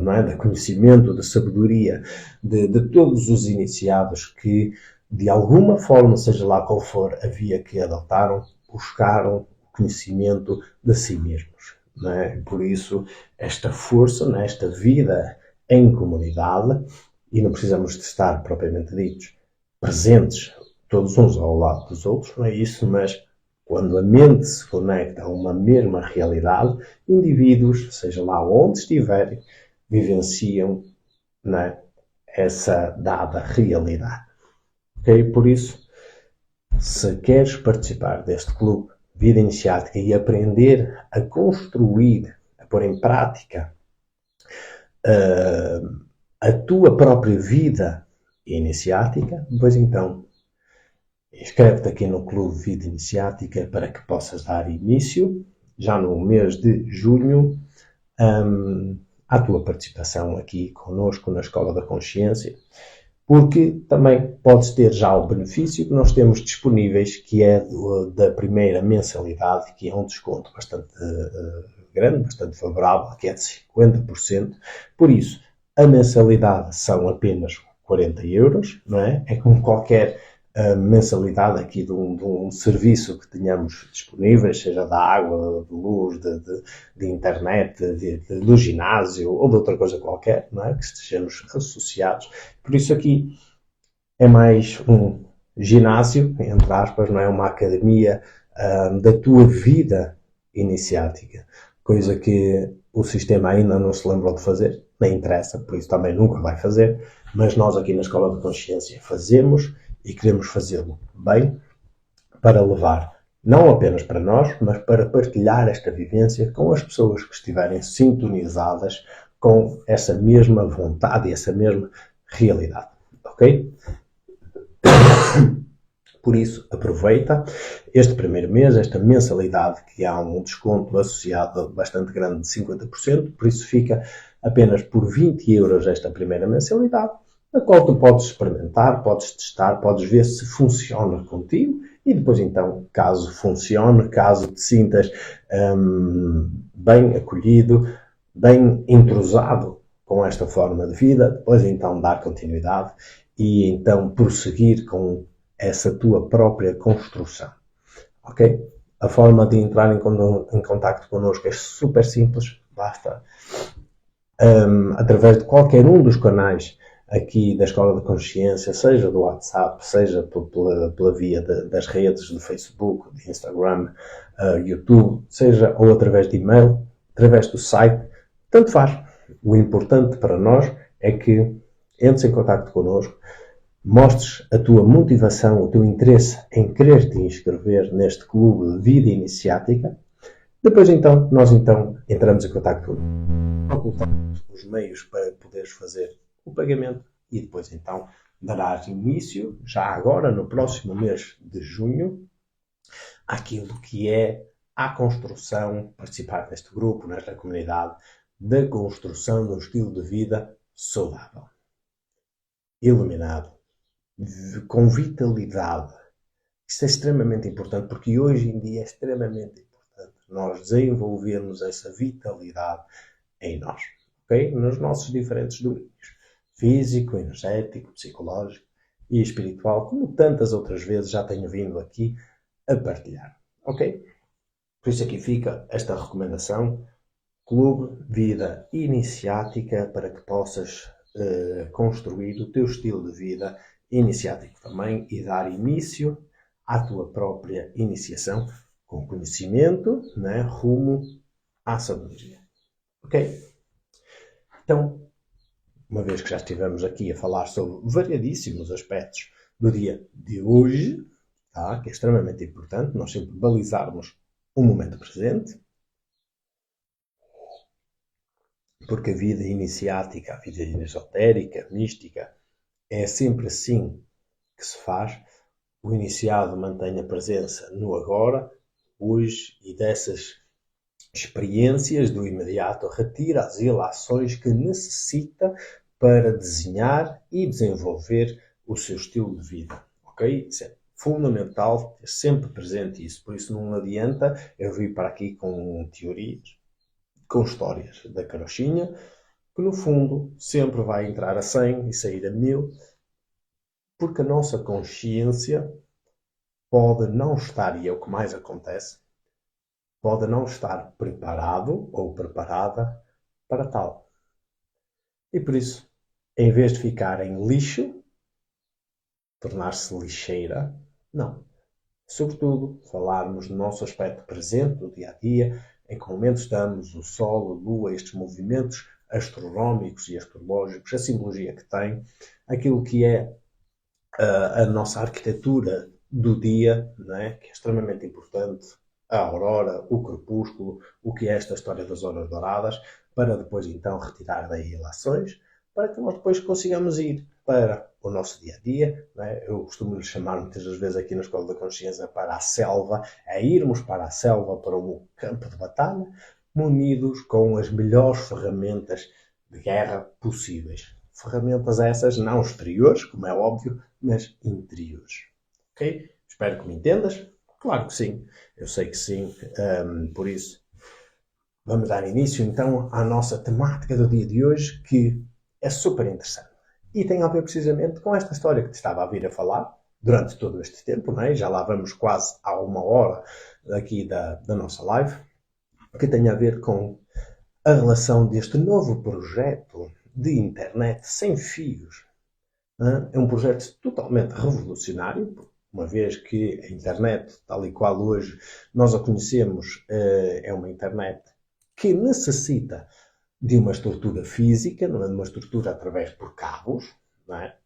não é? De conhecimento, de sabedoria de todos os iniciados que, de alguma forma, seja lá qual for a via que adotaram, buscaram conhecimento de si mesmos. Não é? Por isso, esta força, não é? Esta vida em comunidade, e não precisamos de estar, propriamente ditos, presentes todos uns ao lado dos outros, não é isso, mas quando a mente se conecta a uma mesma realidade, indivíduos, seja lá onde estiverem, vivenciam, não é, essa dada realidade. Ok? Por isso, se queres participar deste clube vida iniciática e aprender a construir, a pôr em prática a tua própria vida iniciática, pois então inscreve-te aqui no Clube Vida Iniciática para que possas dar início, já no mês de junho, à tua participação aqui conosco na Escola da Consciência, porque também podes ter já o benefício que nós temos disponíveis, que é da primeira mensalidade, que é um desconto bastante grande, bastante favorável, que é de 50%. Por isso, a mensalidade são apenas 40 euros, não é? É como qualquer mensalidade aqui de um serviço que tenhamos disponíveis, seja da água, de luz, de internet, do ginásio ou de outra coisa qualquer, não é? Que estejamos associados. Por isso aqui é mais um ginásio, entre aspas, não é? Uma academia da tua vida iniciática, coisa que o sistema ainda não se lembrou de fazer, nem interessa, por isso também nunca vai fazer, mas nós aqui na Escola de Consciência fazemos e queremos fazê-lo bem para levar não apenas para nós, mas para partilhar esta vivência com as pessoas que estiverem sintonizadas com essa mesma vontade e essa mesma realidade. Ok? Por isso, aproveita este primeiro mês, esta mensalidade, que há um desconto associado bastante grande de 50%, por isso fica apenas por 20 euros esta primeira mensalidade, na qual tu podes experimentar, podes testar, podes ver se funciona contigo e depois então, caso funcione, caso te sintas bem acolhido, bem entrosado com esta forma de vida, depois então dar continuidade e então prosseguir com essa tua própria construção. Ok? A forma de entrar em contacto connosco é super simples, basta através de qualquer um dos canais aqui da Escola da Consciência, seja do WhatsApp, seja pela via das redes, do Facebook, do Instagram, YouTube, seja ou através de e-mail, através do site, tanto faz. O importante para nós é que entres em contato connosco, mostres a tua motivação, o teu interesse em querer te inscrever neste clube de vida iniciática. Depois então, nós então entramos em contato contigo, os meios para poderes fazer o pagamento e depois então darás início, já agora no próximo mês de junho, àquilo que é a construção, participar neste grupo, nesta comunidade, da construção de um estilo de vida saudável, iluminado, com vitalidade. Isto é extremamente importante porque hoje em dia é extremamente importante nós desenvolvermos essa vitalidade em nós, ok? Nos nossos diferentes domínios, físico, energético, psicológico e espiritual, como tantas outras vezes já tenho vindo aqui a partilhar, ok? Por isso aqui fica esta recomendação, Clube Vida Iniciática, para que possas construir o teu estilo de vida iniciático também e dar início à tua própria iniciação com conhecimento, né, rumo à sabedoria. Ok? Então, uma vez que já estivemos aqui a falar sobre variadíssimos aspectos do dia de hoje, tá, que é extremamente importante nós sempre balizarmos o momento presente, porque a vida iniciática, a vida esotérica, mística, é sempre assim que se faz. O iniciado mantém a presença no agora, hoje, e dessas experiências do imediato retira as ilações que necessita para desenhar e desenvolver o seu estilo de vida. Ok? Isso é fundamental ter sempre presente isso. Por isso não adianta eu vir para aqui com teorias, com histórias da carochinha, que no fundo sempre vai entrar a 100 e sair a 1000, porque a nossa consciência pode não estar, e é o que mais acontece, pode não estar preparado ou preparada para tal. E por isso, em vez de ficar em lixo, tornar-se lixeira, não. Sobretudo, falarmos do nosso aspecto presente, do dia a dia, em que momento estamos, o Sol, a Lua, estes movimentos astronómicos e astrológicos, a simbologia que tem, aquilo que é a nossa arquitetura do dia, não é? Que é extremamente importante, a aurora, o crepúsculo, o que é esta história das horas douradas, para depois então retirar daí ilações, para que nós depois consigamos ir para o nosso dia a dia. Não é? Eu costumo lhe chamar muitas das vezes aqui na Escola da Consciência para a selva, é irmos para a selva, para o campo de batalha, munidos com as melhores ferramentas de guerra possíveis. Ferramentas essas não exteriores, como é óbvio, mas interiores. Ok? Espero que me entendas. Claro que sim. Eu sei que sim. Por isso, vamos dar início então à nossa temática do dia de hoje, que é super interessante. E tem a ver precisamente com esta história que te estava a vir a falar durante todo este tempo, não é? Já lá vamos quase a 1 hora aqui da nossa live, que tem a ver com a relação deste novo projeto de internet sem fios. É um projeto totalmente revolucionário, uma vez que a internet, tal e qual hoje nós a conhecemos, é uma internet que necessita de uma estrutura física, não é? De uma estrutura através por cabos, não é?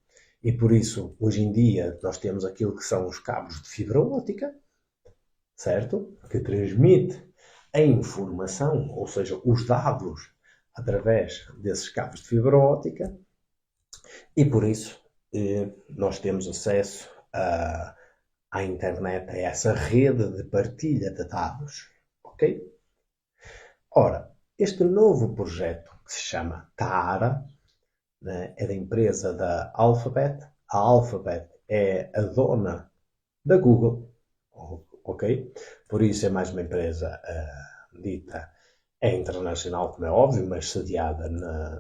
E por isso, hoje em dia, nós temos aquilo que são os cabos de fibra óptica, certo? Que transmite a informação, ou seja, os dados, através desses cabos de fibra óptica, e por isso nós temos acesso à internet, a essa rede de partilha de dados. Ok? Ora, este novo projeto, que se chama TARA, né, é da empresa da Alphabet. A Alphabet é a dona da Google. Ok? Por isso é mais uma empresa dita é internacional, como é óbvio, mas sediada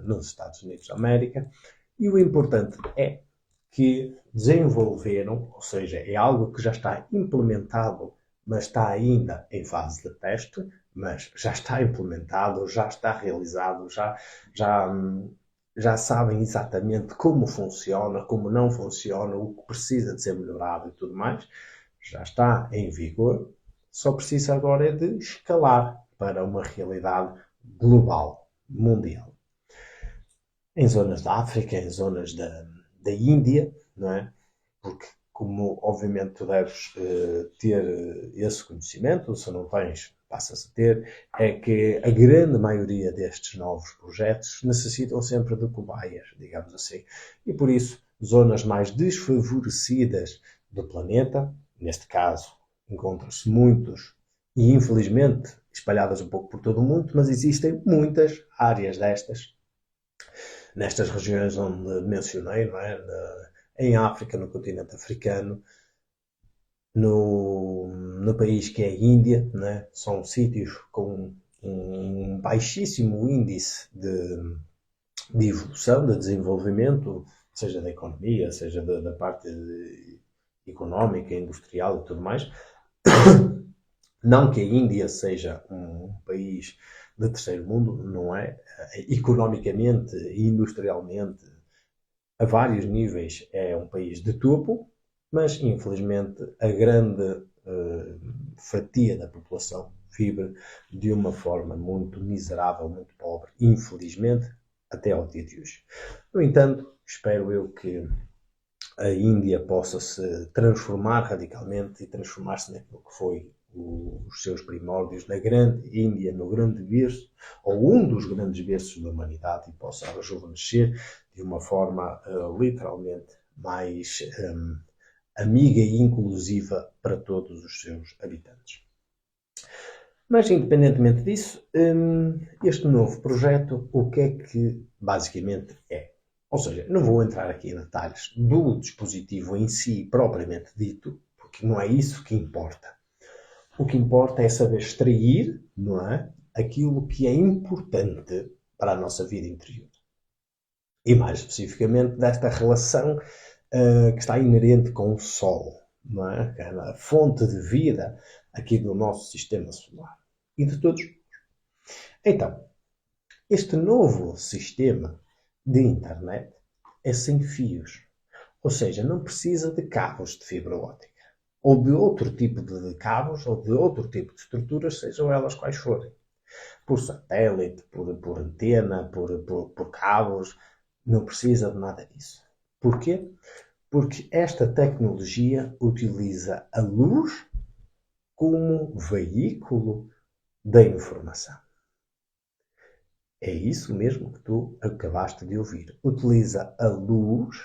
nos Estados Unidos da América. E o importante é que desenvolveram, ou seja, é algo que já está implementado, mas está ainda em fase de teste, mas já está implementado, já está realizado, já sabem exatamente como funciona, como não funciona, o que precisa de ser melhorado e tudo mais. Já está em vigor, só precisa agora é de escalar para uma realidade global, mundial. Em zonas da África, em zonas da Índia, não é? Porque, como obviamente tu deves ter esse conhecimento, se não tens, passas a ter, é que a grande maioria destes novos projetos necessitam sempre de cobaias, digamos assim. E por isso, zonas mais desfavorecidas do planeta, neste caso, encontram-se muitos, e infelizmente espalhadas um pouco por todo o mundo, mas existem muitas áreas nestas regiões onde mencionei, não é? Em África, no continente africano, no país que é a Índia, né? São sítios com um baixíssimo índice de evolução, de desenvolvimento, seja da economia, seja da parte económica, industrial e tudo mais. Não que a Índia seja um país de terceiro mundo, não é? Economicamente e industrialmente, a vários níveis, é um país de topo, mas infelizmente a grande fatia da população vive de uma forma muito miserável, muito pobre, infelizmente, até ao dia de hoje. No entanto, espero eu que a Índia possa se transformar radicalmente e transformar-se naquilo que foi os seus primórdios, na grande Índia, no grande berço, ou um dos grandes berços da humanidade, e possa rejuvenescer de uma forma literalmente mais amiga e inclusiva para todos os seus habitantes. Mas, independentemente disso, este novo projeto, o que é que basicamente é? Ou seja, não vou entrar aqui em detalhes do dispositivo em si, propriamente dito, porque não é isso que importa. O que importa é saber extrair, não é, aquilo que é importante para a nossa vida interior. E mais especificamente desta relação que está inerente com o Sol, não é? Que é a fonte de vida aqui do nosso sistema solar e de todos. Então, este novo sistema de internet é sem fios, ou seja, não precisa de cabos de fibra óptica ou de outro tipo de cabos ou de outro tipo de estruturas, sejam elas quais forem. Por satélite, por antena, por cabos, não precisa de nada disso. Porquê? Porque esta tecnologia utiliza a luz como veículo da informação. É isso mesmo que tu acabaste de ouvir. Utiliza a luz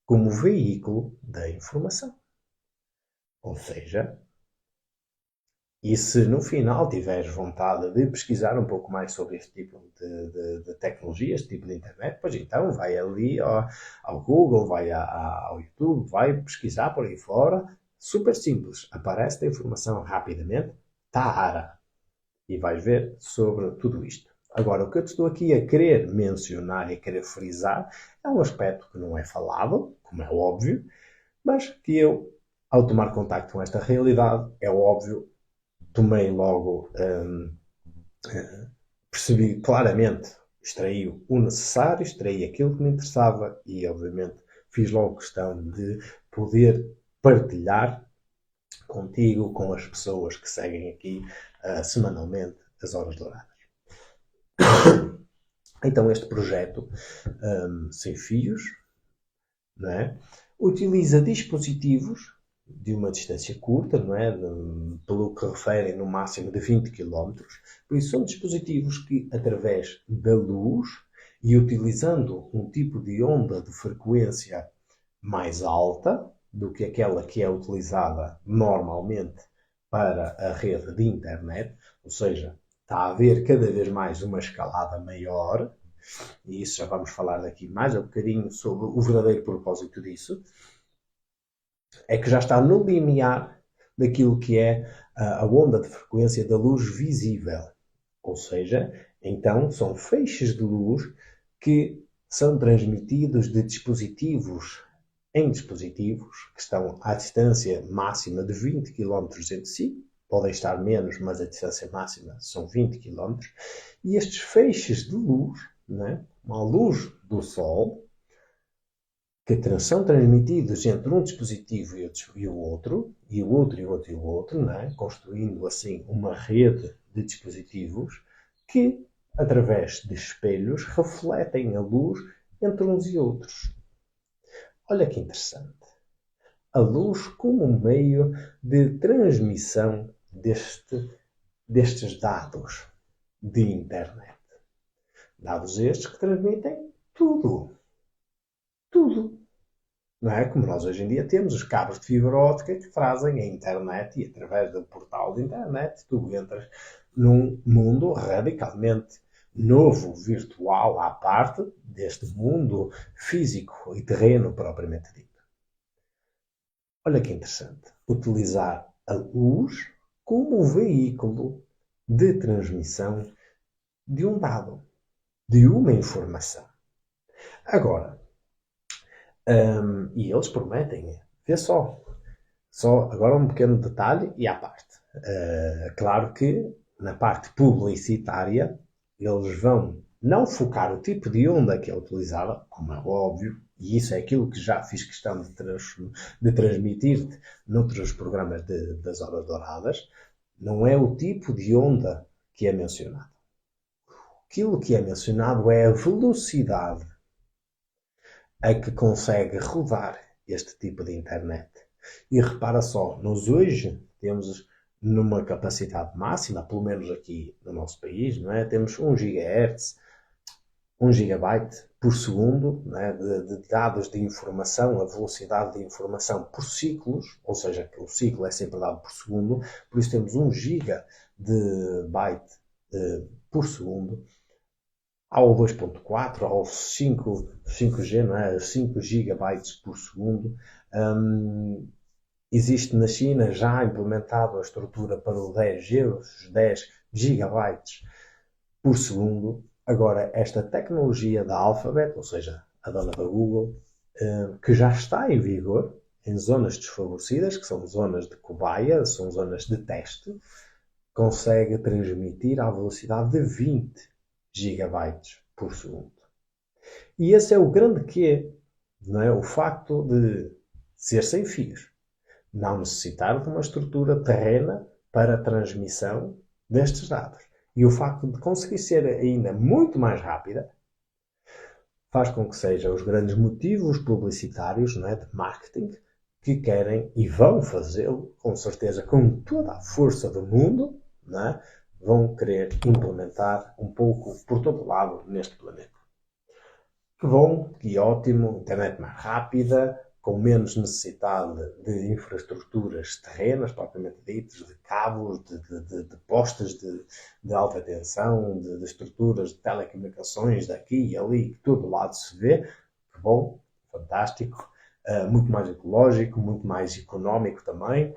como veículo da informação. Ou seja, e se no final tiveres vontade de pesquisar um pouco mais sobre este tipo de tecnologia, este tipo de internet, pois então vai ali ao Google, vai ao YouTube, vai pesquisar por aí fora. Super simples. Aparece a informação rapidamente. Tahara. E vais ver sobre tudo isto. Agora, o que eu estou aqui a querer mencionar e a querer frisar é um aspecto que não é falado, como é óbvio, mas que eu, ao tomar contacto com esta realidade, é óbvio, tomei logo, percebi claramente, extraí o necessário, extraí aquilo que me interessava e, obviamente, fiz logo questão de poder partilhar contigo, com as pessoas que seguem aqui semanalmente as Horas Douradas. Então este projeto sem fios, não é? Utiliza dispositivos de uma distância curta, não é? Pelo que referem no máximo de 20 km. Por isso são dispositivos que, através da luz e utilizando um tipo de onda de frequência mais alta do que aquela que é utilizada normalmente para a rede de internet, ou seja, está a haver cada vez mais uma escalada maior, e isso já vamos falar daqui mais um bocadinho sobre o verdadeiro propósito disso, é que já está no limiar daquilo que é a onda de frequência da luz visível. Ou seja, então são feixes de luz que são transmitidos de dispositivos em dispositivos que estão à distância máxima de 20 km entre si, podem estar menos, mas a distância máxima são 20 km, e estes feixes de luz, né, a luz do Sol, que são transmitidos entre um dispositivo e o outro, e o outro, e o outro, e o outro, né, construindo assim uma rede de dispositivos que, através de espelhos, refletem a luz entre uns e outros. Olha que interessante. A luz como meio de transmissão destes dados de internet. Dados estes que transmitem tudo. Tudo. Não é? Como nós hoje em dia temos os cabos de fibra óptica que trazem a internet e através do portal de internet tu entras num mundo radicalmente novo, virtual, à parte deste mundo físico e terreno propriamente dito. Olha que interessante. Utilizar a luz como veículo de transmissão de um dado, de uma informação. Agora, e eles prometem, vê só agora um pequeno detalhe e à parte. Claro que na parte publicitária eles vão não focar o tipo de onda que é utilizada, como é óbvio, e isso é aquilo que já fiz questão de transmitir-te noutros programas das Horas Douradas, não é o tipo de onda que é mencionado. Aquilo que é mencionado é a velocidade a que consegue rodar este tipo de internet. E repara só, nós hoje temos numa capacidade máxima, pelo menos aqui no nosso país, não é? Temos 1 GHz, 1 GB por segundo, não é? de dados de informação, a velocidade de informação por ciclos, ou seja, o ciclo é sempre dado por segundo, por isso temos 1 GB de byte por segundo, ao 2.4, ao 5G, não é? 5 GB por segundo. Existe na China já implementado a estrutura para o 10G, os 10 GB por segundo. Agora, esta tecnologia da Alphabet, ou seja, a dona da Google, que já está em vigor em zonas desfavorecidas, que são zonas de cobaia, são zonas de teste, consegue transmitir à velocidade de 20 GB por segundo. E esse é o grande quê, não é? O facto de ser sem fios. Não necessitar de uma estrutura terrena para a transmissão destes dados. E o facto de conseguir ser ainda muito mais rápida faz com que sejam os grandes motivos publicitários, não é, de marketing que querem e vão fazê-lo, com certeza, com toda a força do mundo, não é? Vão querer implementar um pouco por todo lado neste planeta. Que bom, que ótimo, internet mais rápida, com menos necessidade de infraestruturas terrenas, propriamente ditas, de cabos, de postes de alta tensão, de estruturas de telecomunicações daqui e ali, que todo lado se vê. Que bom, fantástico, muito mais ecológico, muito mais económico também,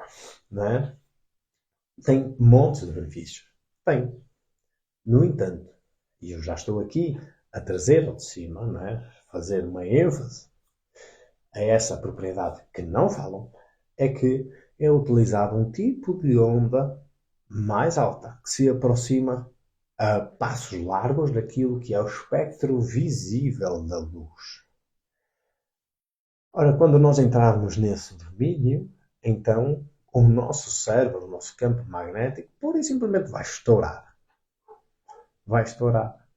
não é? Tem montes de benefícios. Tem. No entanto, e eu já estou aqui a trazer ao de cima, não é? Fazer uma ênfase a essa propriedade que não falam, é que é utilizado um tipo de onda mais alta, que se aproxima a passos largos daquilo que é o espectro visível da luz. Ora, quando nós entrarmos nesse domínio, então o nosso cérebro, o nosso campo magnético, pura e simplesmente vai estourar. Vai estourar.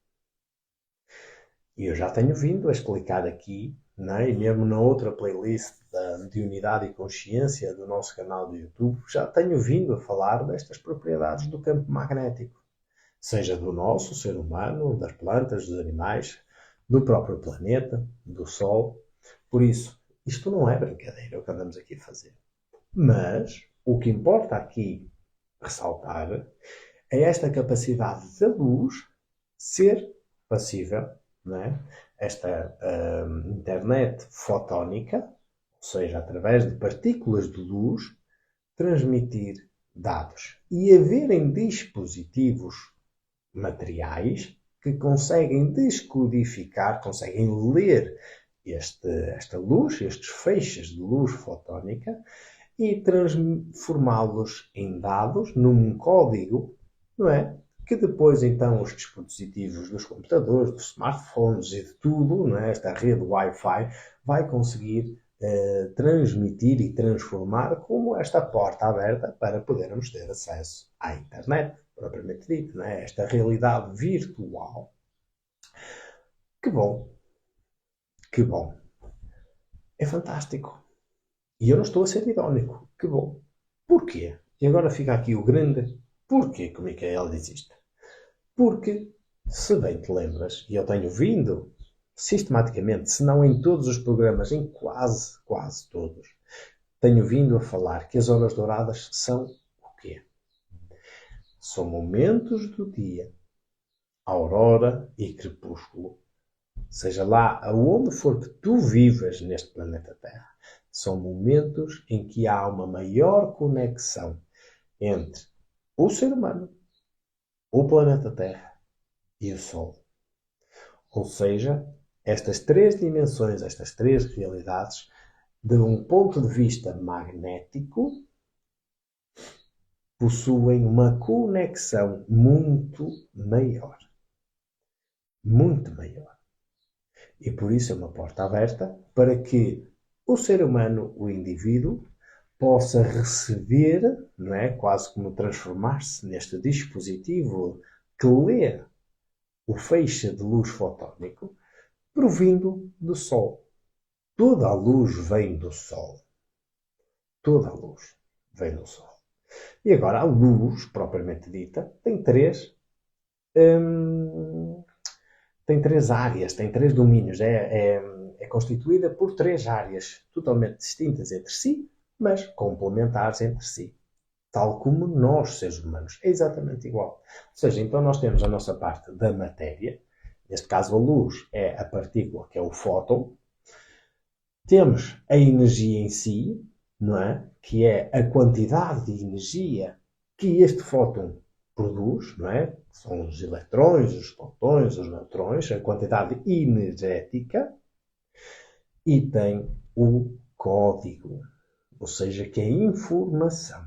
E eu já tenho vindo a explicar aqui, né, e mesmo na outra playlist de Unidade e Consciência do nosso canal do YouTube, já tenho vindo a falar destas propriedades do campo magnético. Seja do nosso ser humano, das plantas, dos animais, do próprio planeta, do Sol. Por isso, isto não é brincadeira o que andamos aqui a fazer. Mas o que importa aqui ressaltar é esta capacidade da luz ser passível, não é? Esta internet fotónica, ou seja, através de partículas de luz, transmitir dados. E haverem dispositivos materiais que conseguem descodificar, conseguem ler esta luz, estes feixes de luz fotónica, e transformá-los em dados num código, não é? Que depois, então, os dispositivos dos computadores, dos smartphones e de tudo, não é? Esta rede Wi-Fi, vai conseguir transmitir e transformar como esta porta aberta para podermos ter acesso à internet, propriamente dito, não é? Esta realidade virtual. Que bom! Que bom! É fantástico! E eu não estou a ser irónico. Que bom! Porquê? E agora fica aqui o grande porquê que o Micael diz isto. Porque, se bem te lembras, e eu tenho vindo sistematicamente, se não em todos os programas, em quase todos, tenho vindo a falar que as horas douradas são o quê? São momentos do dia, aurora e crepúsculo. Seja lá aonde for que tu vivas neste planeta Terra, são momentos em que há uma maior conexão entre o ser humano, o planeta Terra e o Sol. Ou seja, estas três dimensões, estas três realidades, de um ponto de vista magnético, possuem uma conexão muito maior. Muito maior. E por isso é uma porta aberta para que o ser humano, o indivíduo, possa receber, não é? Quase como transformar-se neste dispositivo que lê o feixe de luz fotónico provindo do Sol. Toda a luz vem do Sol. Toda a luz vem do Sol. E agora a luz, propriamente dita, tem três áreas, tem três domínios. É constituída por três áreas totalmente distintas entre si, mas complementares entre si. Tal como nós, seres humanos. É exatamente igual. Ou seja, então nós temos a nossa parte da matéria. Neste caso, a luz é a partícula, que é o fóton. Temos a energia em si, não é? Que é a quantidade de energia que este fóton produz, não é? São os eletrões, os prótons, os neutrões, a quantidade energética. E tem o código, ou seja, que é a informação.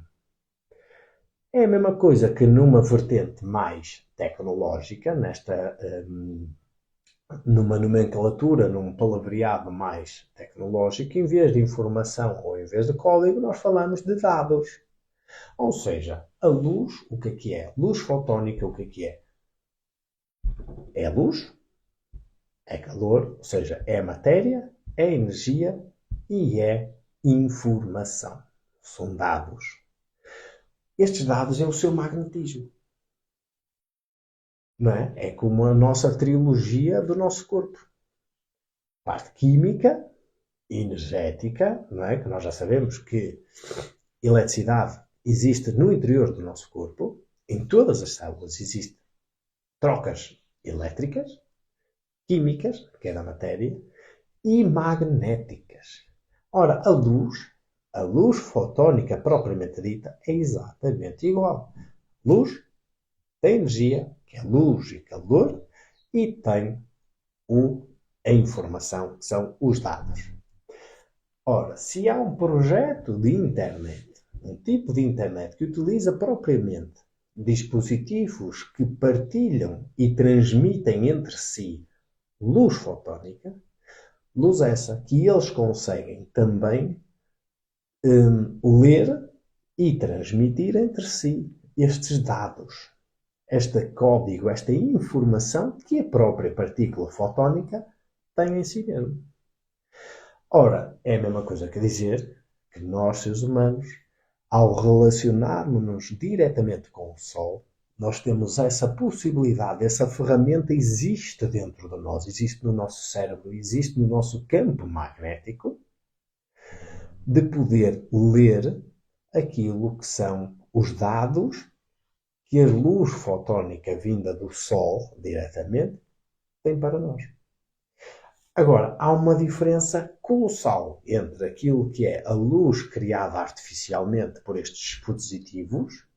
É a mesma coisa que numa vertente mais tecnológica, numa nomenclatura, num palavreado mais tecnológico, em vez de informação ou em vez de código, nós falamos de dados. Ou seja, a luz, o que é que é? Luz fotónica, o que é que é? É luz, é calor, ou seja, é matéria, é energia e é informação. São dados. Estes dados é o seu magnetismo. Não é? É como a nossa trilogia do nosso corpo. Parte química, energética, não é? Que nós já sabemos que eletricidade existe no interior do nosso corpo. Em todas as células existem trocas elétricas, químicas, que é da matéria, e magnéticas. Ora, a luz fotónica propriamente dita, é exatamente igual. Luz tem energia, que é luz e calor, e tem a informação, que são os dados. Ora, se há um projeto de internet, um tipo de internet que utiliza propriamente dispositivos que partilham e transmitem entre si luz fotónica, luz essa que eles conseguem também ler e transmitir entre si estes dados, este código, esta informação que a própria partícula fotónica tem em si mesmo. Ora, é a mesma coisa que dizer que nós, seres humanos, ao relacionarmos-nos diretamente com o Sol, nós temos essa possibilidade, essa ferramenta existe dentro de nós, existe no nosso cérebro, existe no nosso campo magnético, de poder ler aquilo que são os dados que a luz fotónica vinda do Sol, diretamente, tem para nós. Agora, há uma diferença colossal entre aquilo que é a luz criada artificialmente por estes dispositivos,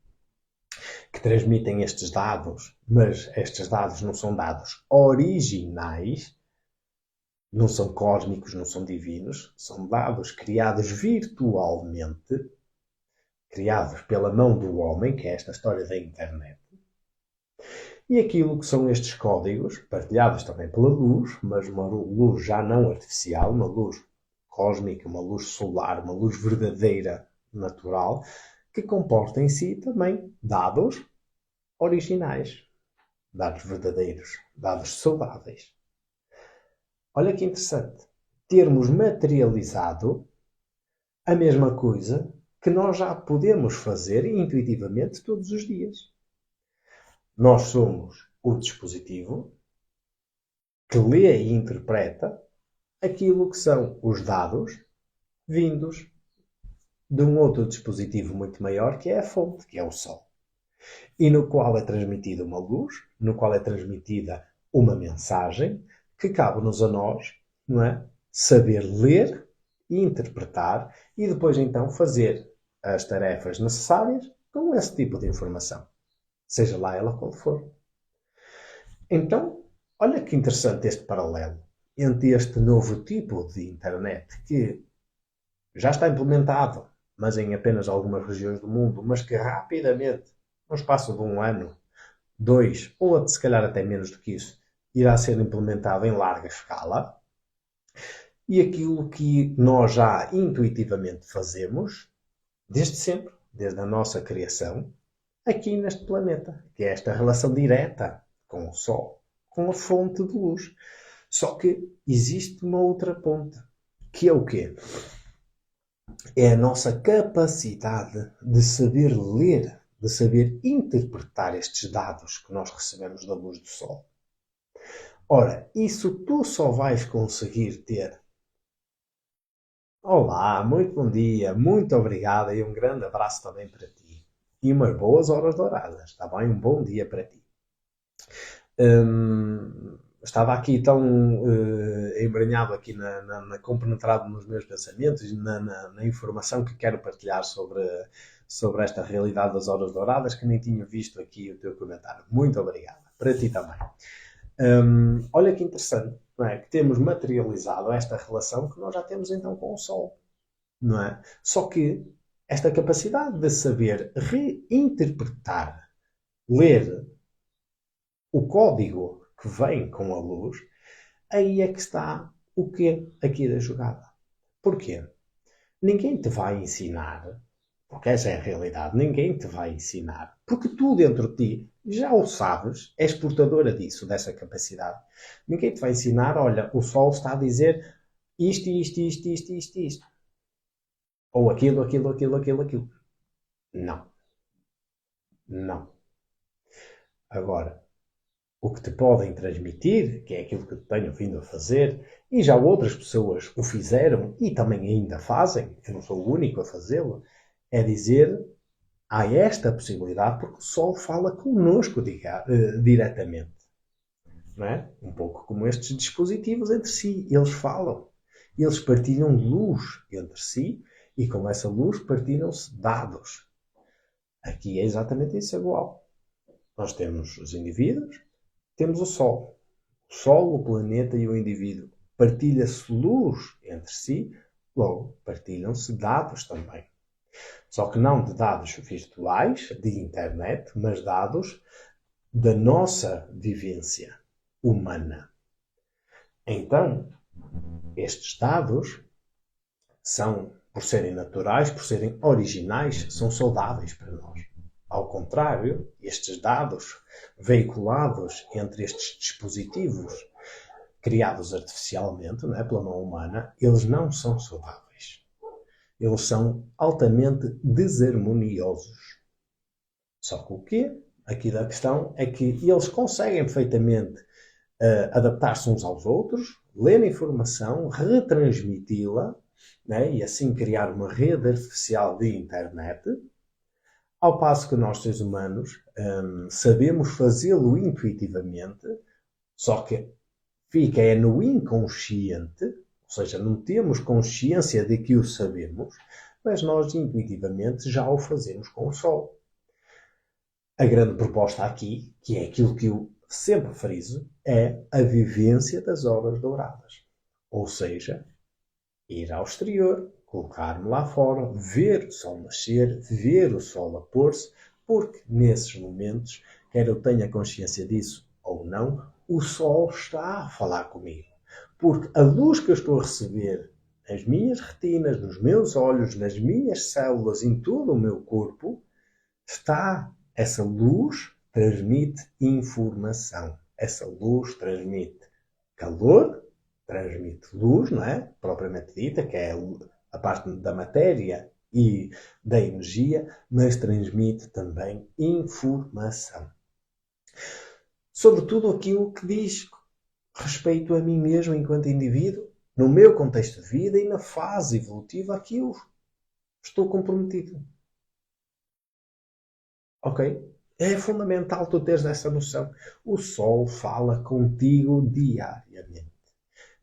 que transmitem estes dados, mas estes dados não são dados originais, não são cósmicos, não são divinos, são dados criados virtualmente, criados pela mão do homem, que é esta história da internet. E aquilo que são estes códigos, partilhados também pela luz, mas uma luz já não artificial, uma luz cósmica, uma luz solar, uma luz verdadeira, natural, que comporta em si também dados originais, dados verdadeiros, dados saudáveis. Olha que interessante. Termos materializado a mesma coisa que nós já podemos fazer intuitivamente todos os dias. Nós somos o dispositivo que lê e interpreta aquilo que são os dados vindos de um outro dispositivo muito maior, que é a fonte, que é o Sol. E no qual é transmitida uma luz, no qual é transmitida uma mensagem, que cabe-nos a nós, não é? Saber ler e interpretar e depois então fazer as tarefas necessárias com esse tipo de informação. Seja lá ela qual for. Então, olha que interessante este paralelo entre este novo tipo de internet que já está implementado, mas em apenas algumas regiões do mundo, mas que rapidamente, no espaço de um ano, 2, ou se calhar até menos do que isso, irá ser implementado em larga escala, e aquilo que nós já intuitivamente fazemos, desde sempre, desde a nossa criação, aqui neste planeta, que é esta relação direta com o Sol, com a fonte de luz. Só que existe uma outra ponta, que é o quê? É a nossa capacidade de saber ler, de saber interpretar estes dados que nós recebemos da luz do Sol. Ora, isso tu só vais conseguir ter. Olá, muito bom dia, muito obrigado e um grande abraço também para ti. E umas boas horas douradas, está bem? Um bom dia para ti. Estava aqui tão embranhado aqui compenetrado nos meus pensamentos, na informação que quero partilhar sobre esta realidade das horas douradas, que nem tinha visto aqui o teu comentário. Muito obrigado. Para ti também. Olha que interessante, não é? Que temos materializado esta relação que nós já temos então com o Sol, não é? Só que esta capacidade de saber reinterpretar, ler o código que vem com a luz, aí é que está o quê aqui da jogada. Porquê? Ninguém te vai ensinar, porque essa é a realidade, ninguém te vai ensinar, porque tu dentro de ti já o sabes, és portadora disso, dessa capacidade. Ninguém te vai ensinar, olha, o Sol está a dizer isto, isto, isto, isto, isto, isto. Ou aquilo, aquilo, aquilo, aquilo, aquilo. Não. Não. Agora, o que te podem transmitir, que é aquilo que eu tenho vindo a fazer, e já outras pessoas o fizeram e também ainda fazem, eu não sou o único a fazê-lo, é dizer há esta possibilidade porque o Sol fala connosco diretamente. Não é? Um pouco como estes dispositivos entre si. Eles falam. Eles partilham luz entre si e com essa luz partilham-se dados. Aqui é exatamente isso igual. Nós temos os indivíduos, temos o Sol. O Sol, o planeta e o indivíduo. Partilha-se luz entre si, logo partilham-se dados também. Só que não de dados virtuais, de internet, mas dados da nossa vivência humana. Então, estes dados são, por serem naturais, por serem originais, são saudáveis para nós. Ao contrário, estes dados veiculados entre estes dispositivos criados artificialmente, não é, pela mão humana, eles não são saudáveis. Eles são altamente desarmoniosos. Só que o quê? Aqui da questão é que eles conseguem perfeitamente adaptar-se uns aos outros, ler informação, retransmiti-la, né? E assim criar uma rede artificial de internet, ao passo que nós, seres humanos, sabemos fazê-lo intuitivamente, só que fica no inconsciente, ou seja, não temos consciência de que o sabemos, mas nós intuitivamente já o fazemos com o Sol. A grande proposta aqui, que é aquilo que eu sempre friso, é a vivência das horas douradas. Ou seja, ir ao exterior, colocar-me lá fora, ver o sol nascer, ver o sol a pôr-se, porque nesses momentos, quer eu tenha consciência disso ou não, o sol está a falar comigo. Porque a luz que eu estou a receber nas minhas retinas, nos meus olhos, nas minhas células, em todo o meu corpo, essa luz transmite informação. Essa luz transmite calor, transmite luz, não é? Propriamente dita, que é a parte da matéria e da energia, mas transmite também informação. Sobretudo aquilo que diz respeito a mim mesmo enquanto indivíduo, no meu contexto de vida e na fase evolutiva a que eu estou comprometido. Ok? É fundamental tu teres essa noção. O Sol fala contigo diariamente.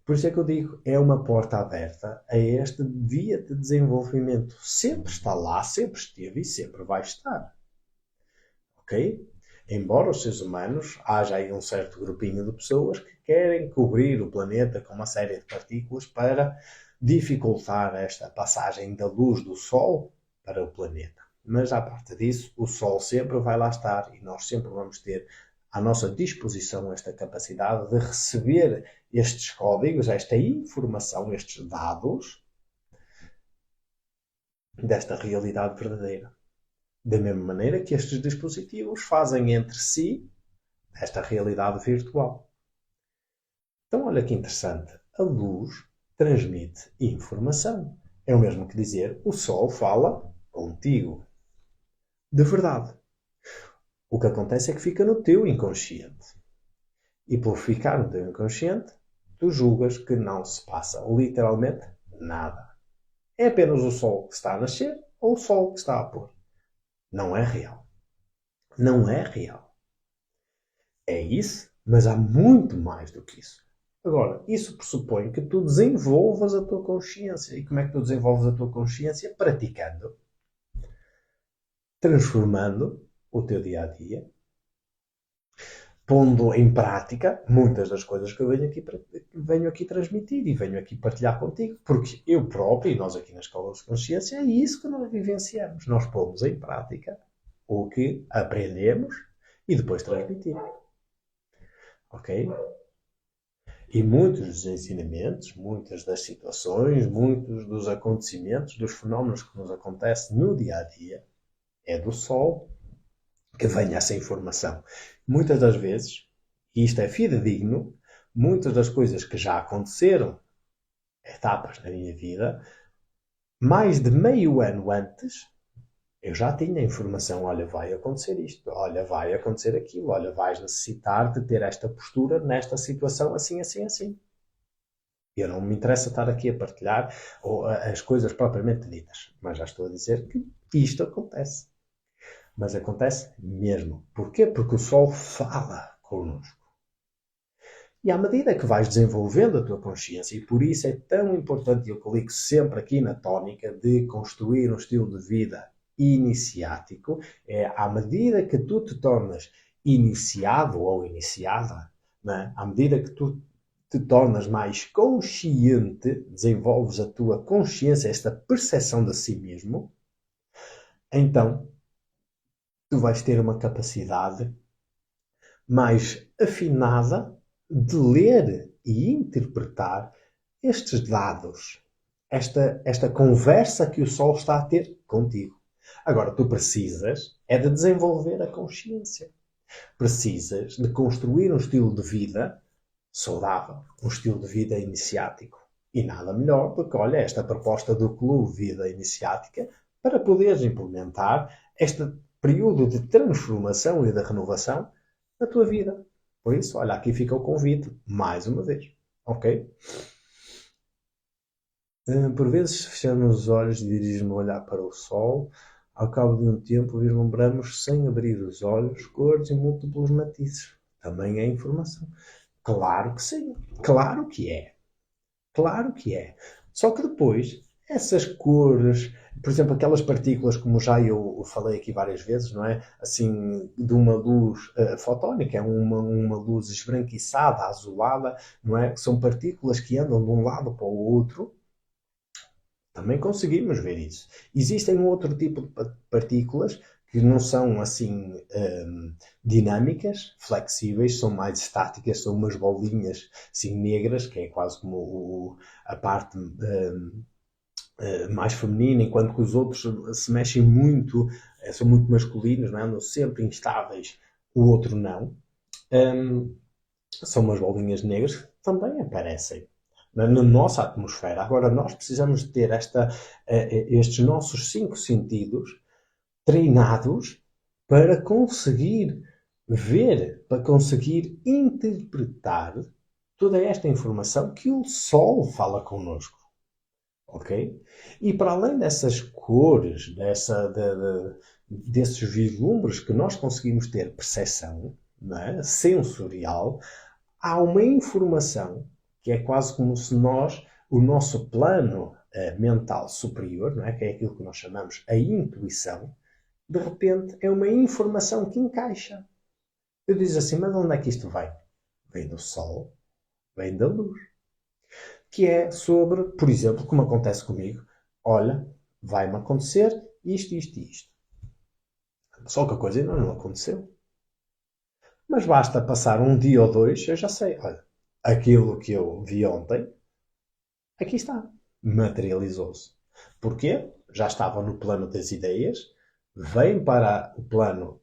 Por isso é que eu digo, é uma porta aberta a este via de desenvolvimento. Sempre está lá, sempre esteve e sempre vai estar. Ok? Embora os seres humanos, haja aí um certo grupinho de pessoas que querem cobrir o planeta com uma série de partículas para dificultar esta passagem da luz do Sol para o planeta. Mas, à parte disso, o Sol sempre vai lá estar e nós sempre vamos ter à nossa disposição esta capacidade de receber estes códigos, esta informação, estes dados desta realidade verdadeira. Da mesma maneira que estes dispositivos fazem entre si esta realidade virtual. Então, olha que interessante. A luz transmite informação. É o mesmo que dizer o Sol fala contigo. De verdade. O que acontece é que fica no teu inconsciente. E por ficar no teu inconsciente, tu julgas que não se passa literalmente nada. É apenas o Sol que está a nascer ou o Sol que está a pôr. Não é real. Não é real. É isso, mas há muito mais do que isso. Agora, isso pressupõe que tu desenvolvas a tua consciência. E como é que tu desenvolves a tua consciência? Praticando. Transformando o teu dia-a-dia. Pondo em prática muitas das coisas que eu venho aqui transmitir e venho aqui partilhar contigo. Porque eu próprio, e nós aqui na Escola de Consciência, é isso que nós vivenciamos. Nós pomos em prática o que aprendemos e depois transmitimos. Ok? E muitos dos ensinamentos, muitas das situações, muitos dos acontecimentos, dos fenómenos que nos acontecem no dia a dia, é do Sol que vem essa informação. Muitas das vezes, e isto é fidedigno, muitas das coisas que já aconteceram, etapas na minha vida, Mais de meio ano antes, eu já tinha informação, olha, vai acontecer isto, olha, vai acontecer aquilo, olha, vais necessitar de ter esta postura nesta situação assim, assim, assim. Eu não me interessa estar aqui a partilhar as coisas propriamente ditas, mas já estou a dizer que isto acontece. Mas acontece mesmo. Porquê? Porque o Sol fala connosco. E à medida que vais desenvolvendo a tua consciência, e por isso é tão importante, eu clico sempre aqui na tónica de construir um estilo de vida iniciático, é à medida que tu te tornas iniciado ou iniciada, né? À medida que tu te tornas mais consciente, desenvolves a tua consciência, esta percepção de si mesmo, então tu vais ter uma capacidade mais afinada de ler e interpretar estes dados, esta conversa que o Sol está a ter contigo. Agora, tu precisas é de desenvolver a consciência. Precisas de construir um estilo de vida saudável, um estilo de vida iniciático. E nada melhor do que, olha, esta proposta do Clube Vida Iniciática para poderes implementar este período de transformação e de renovação na tua vida. Por isso, olha, aqui fica o convite, mais uma vez. Ok? Por vezes fechamos os olhos e dirigimos o olhar para o sol. Ao cabo de um tempo, vislumbramos, sem abrir os olhos, cores e múltiplos matizes. Também é informação. Claro que sim. Claro que é. Claro que é. Só que depois, essas cores, por exemplo, aquelas partículas, como já eu falei aqui várias vezes, não é? Assim, de uma luz fotónica, uma luz esbranquiçada, azulada, não é? São partículas que andam de um lado para o outro. Também conseguimos ver isso. Existem um outro tipo de partículas que não são assim dinâmicas, flexíveis, são mais estáticas, são umas bolinhas assim negras, que é quase como a parte mais feminina, enquanto que os outros se mexem muito, são muito masculinos, não é? Andam sempre instáveis, o outro não. São umas bolinhas negras que também aparecem na nossa atmosfera. Agora, nós precisamos ter estes nossos cinco sentidos treinados para conseguir ver, para conseguir interpretar toda esta informação que o Sol fala connosco. Ok? E para além dessas cores, desses vislumbres que nós conseguimos ter percepção, não é? Sensorial, há uma informação que é quase como se nós, o nosso plano mental superior, não é? Que é aquilo que nós chamamos a intuição, de repente é uma informação que encaixa. Eu digo assim, mas de onde é que isto vem? Vem do Sol, vem da luz. Que é sobre, por exemplo, como acontece comigo, olha, vai-me acontecer isto, isto e isto. Só que a coisa ainda não aconteceu. Mas basta passar um dia ou dois, eu já sei, olha, aquilo que eu vi ontem, aqui está, materializou-se. Porquê? Já estava no plano das ideias, vem para o plano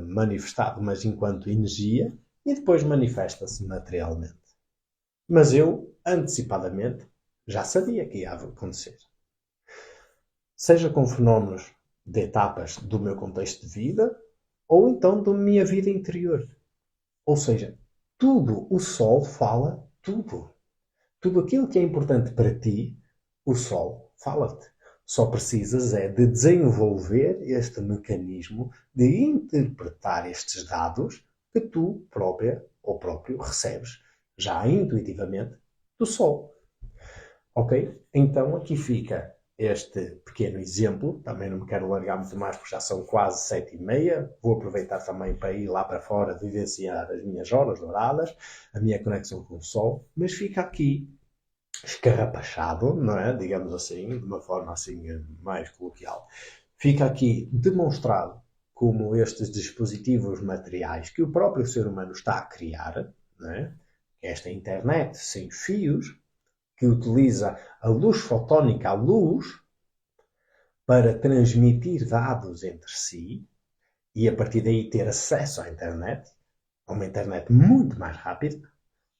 manifestado, mas enquanto energia, e depois manifesta-se materialmente. Mas eu, antecipadamente, já sabia que ia acontecer. Seja com fenómenos de etapas do meu contexto de vida, ou então da minha vida interior. Ou seja, tudo, o Sol fala tudo. Tudo aquilo que é importante para ti, o Sol fala-te. Só precisas é de desenvolver este mecanismo de interpretar estes dados que tu própria ou próprio recebes já intuitivamente do Sol. Ok? Então aqui fica este pequeno exemplo. Também não me quero largar muito mais porque já são quase 7h30. Vou aproveitar também para ir lá para fora vivenciar as minhas horas douradas, a minha conexão com o Sol. Mas fica aqui escarrapachado, não é? Digamos assim, de uma forma assim mais coloquial. Fica aqui demonstrado como estes dispositivos materiais que o próprio ser humano está a criar, não é? Esta internet sem fios, que utiliza a luz fotónica, a luz, para transmitir dados entre si e a partir daí ter acesso à internet, a uma internet muito mais rápida,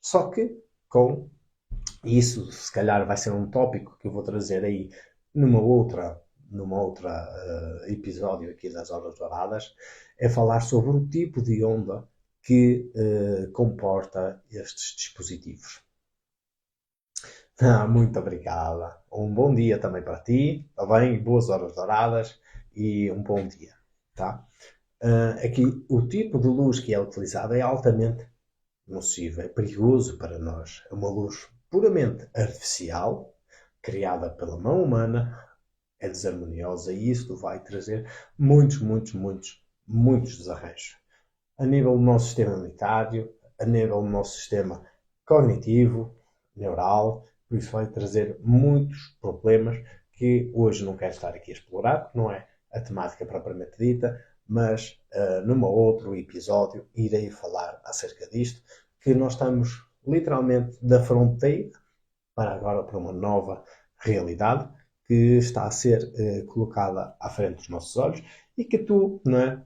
só que com isso, se calhar vai ser um tópico que eu vou trazer aí numa outra episódio aqui das Horas Douradas, é falar sobre o tipo de onda que comporta estes dispositivos. Muito obrigada. Um bom dia também para ti, está bem? Boas horas douradas e um bom dia, tá? Aqui, o tipo de luz que é utilizada é altamente nocivo, é perigoso para nós. É uma luz puramente artificial, criada pela mão humana, é desarmoniosa e isto vai trazer muitos desarranjos. A nível do nosso sistema imunitário, a nível do nosso sistema cognitivo, neural, por isso vai trazer muitos problemas que hoje não quero estar aqui a explorar, porque não é a temática propriamente dita, mas num outro episódio irei falar acerca disto, que nós estamos literalmente da fronteira para agora para uma nova realidade que está a ser colocada à frente dos nossos olhos e que tu, não é,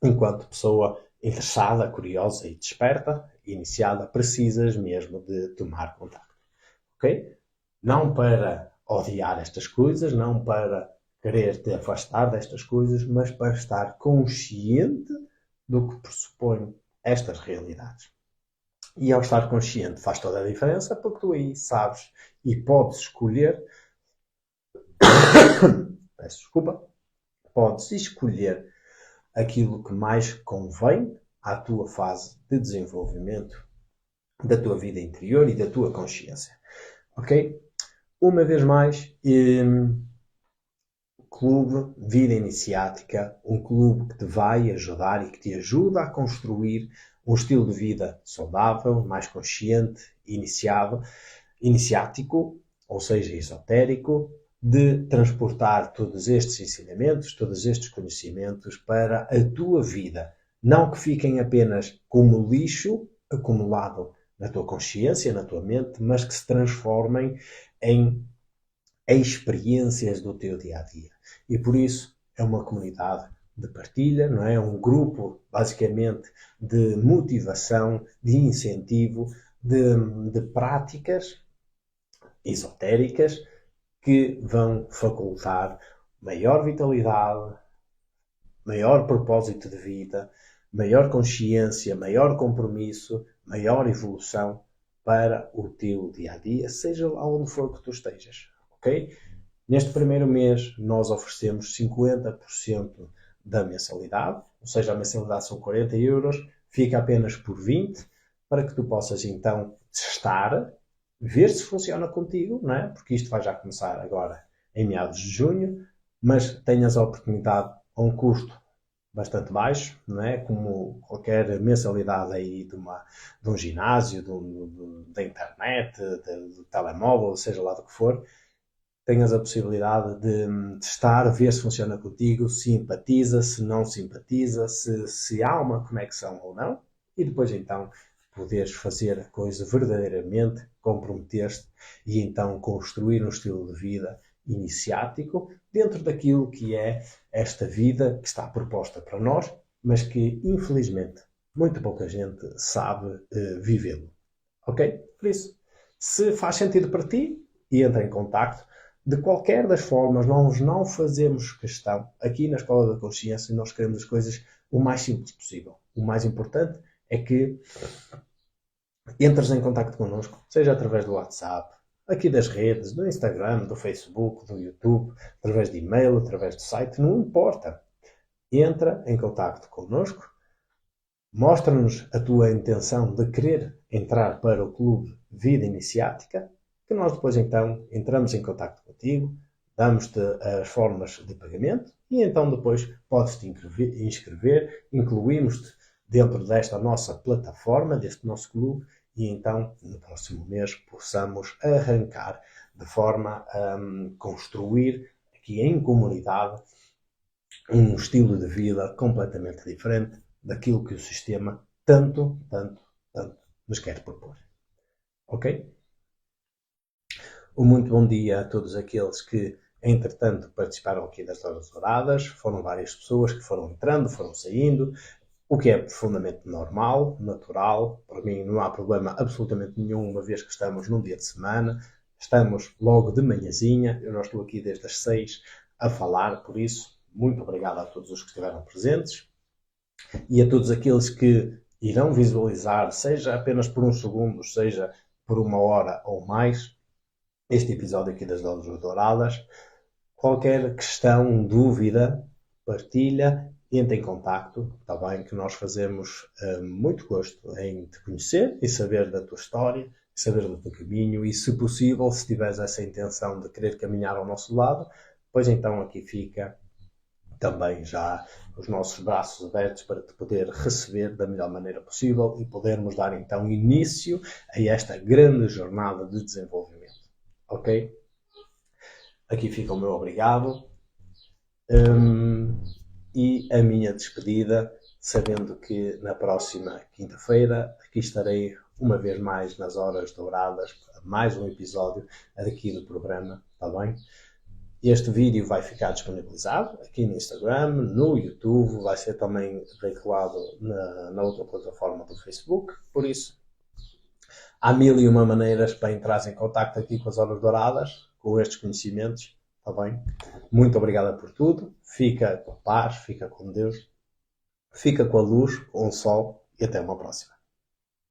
enquanto pessoa interessada, curiosa e desperta, iniciada, precisas mesmo de tomar contato. Ok? Não para odiar estas coisas, não para querer te afastar destas coisas, mas para estar consciente do que pressupõe estas realidades. E ao estar consciente faz toda a diferença, porque tu aí sabes e podes escolher, peço desculpa, podes escolher aquilo que mais convém à tua fase de desenvolvimento da tua vida interior e da tua consciência. Ok? Uma vez mais, Clube Vida Iniciática, um clube que te vai ajudar e que te ajuda a construir um estilo de vida saudável, mais consciente, iniciático, ou seja, esotérico, de transportar todos estes ensinamentos, todos estes conhecimentos para a tua vida. Não que fiquem apenas como lixo acumulado na tua consciência, na tua mente, mas que se transformem em experiências do teu dia a dia. E por isso é uma comunidade de partilha, não é? Um grupo, basicamente, de motivação, de incentivo, de práticas esotéricas que vão facultar maior vitalidade, maior propósito de vida, maior consciência, maior compromisso, maior evolução para o teu dia a dia, seja onde for que tu estejas. Ok? Neste primeiro mês, nós oferecemos 50% da mensalidade, ou seja, a mensalidade são 40 euros, fica apenas por 20, para que tu possas então testar, ver se funciona contigo, não é? Porque isto vai já começar agora em meados de junho, mas tenhas a oportunidade a um custo bastante baixo, não é? Como qualquer mensalidade aí de um ginásio, da internet, do telemóvel, seja lá do que for, tenhas a possibilidade de testar, ver se funciona contigo, se simpatiza, se não simpatiza, se há uma conexão ou não, e depois então poderes fazer a coisa verdadeiramente, comprometer-te e então construir um estilo de vida iniciático dentro daquilo que é esta vida que está proposta para nós, mas que infelizmente muito pouca gente sabe vivê-lo. Ok? Por isso, se faz sentido para ti, entra em contacto. De qualquer das formas, nós não fazemos questão. Aqui na Escola da Consciência, nós queremos as coisas o mais simples possível. O mais importante é que entres em contacto connosco, seja através do WhatsApp, aqui das redes, do Instagram, do Facebook, do YouTube, através de e-mail, através do site, não importa. Entra em contacto connosco, mostra-nos a tua intenção de querer entrar para o Clube Vida Iniciática, que nós depois então entramos em contacto contigo, damos-te as formas de pagamento e então depois podes-te inscrever, incluímos-te dentro desta nossa plataforma, deste nosso clube, e então no próximo mês possamos arrancar de forma a construir aqui em comunidade um estilo de vida completamente diferente daquilo que o sistema tanto nos quer propor. Ok? Um muito bom dia a todos aqueles que, entretanto, participaram aqui das Horas Douradas. Foram várias pessoas que foram entrando, foram saindo, o que é profundamente normal, natural. Para mim não há problema absolutamente nenhum, uma vez que estamos num dia de semana. Estamos logo de manhãzinha, eu já estou aqui desde as 6 a falar, por isso, muito obrigado a todos os que estiveram presentes e a todos aqueles que irão visualizar, seja apenas por uns segundos, seja por uma hora ou mais, este episódio aqui das Doses Douradas. Qualquer questão, dúvida, partilha, entre em contacto, está bem? Que nós fazemos muito gosto em te conhecer e saber da tua história, saber do teu caminho e, se possível, se tiveres essa intenção de querer caminhar ao nosso lado, pois então aqui fica também já os nossos braços abertos para te poder receber da melhor maneira possível e podermos dar então início a esta grande jornada de desenvolvimento. Ok? Aqui fica o meu obrigado e a minha despedida, sabendo que na próxima quinta-feira aqui estarei uma vez mais nas Horas Douradas para mais um episódio aqui do programa, está bem? Este vídeo vai ficar disponibilizado aqui no Instagram, no YouTube, vai ser também veiculado na outra plataforma do Facebook, por isso há mil e uma maneiras para entrar em contato aqui com as Horas Douradas, com estes conhecimentos, está bem? Muito obrigado por tudo, fica com paz, fica com Deus, fica com a luz, com o sol e até uma próxima.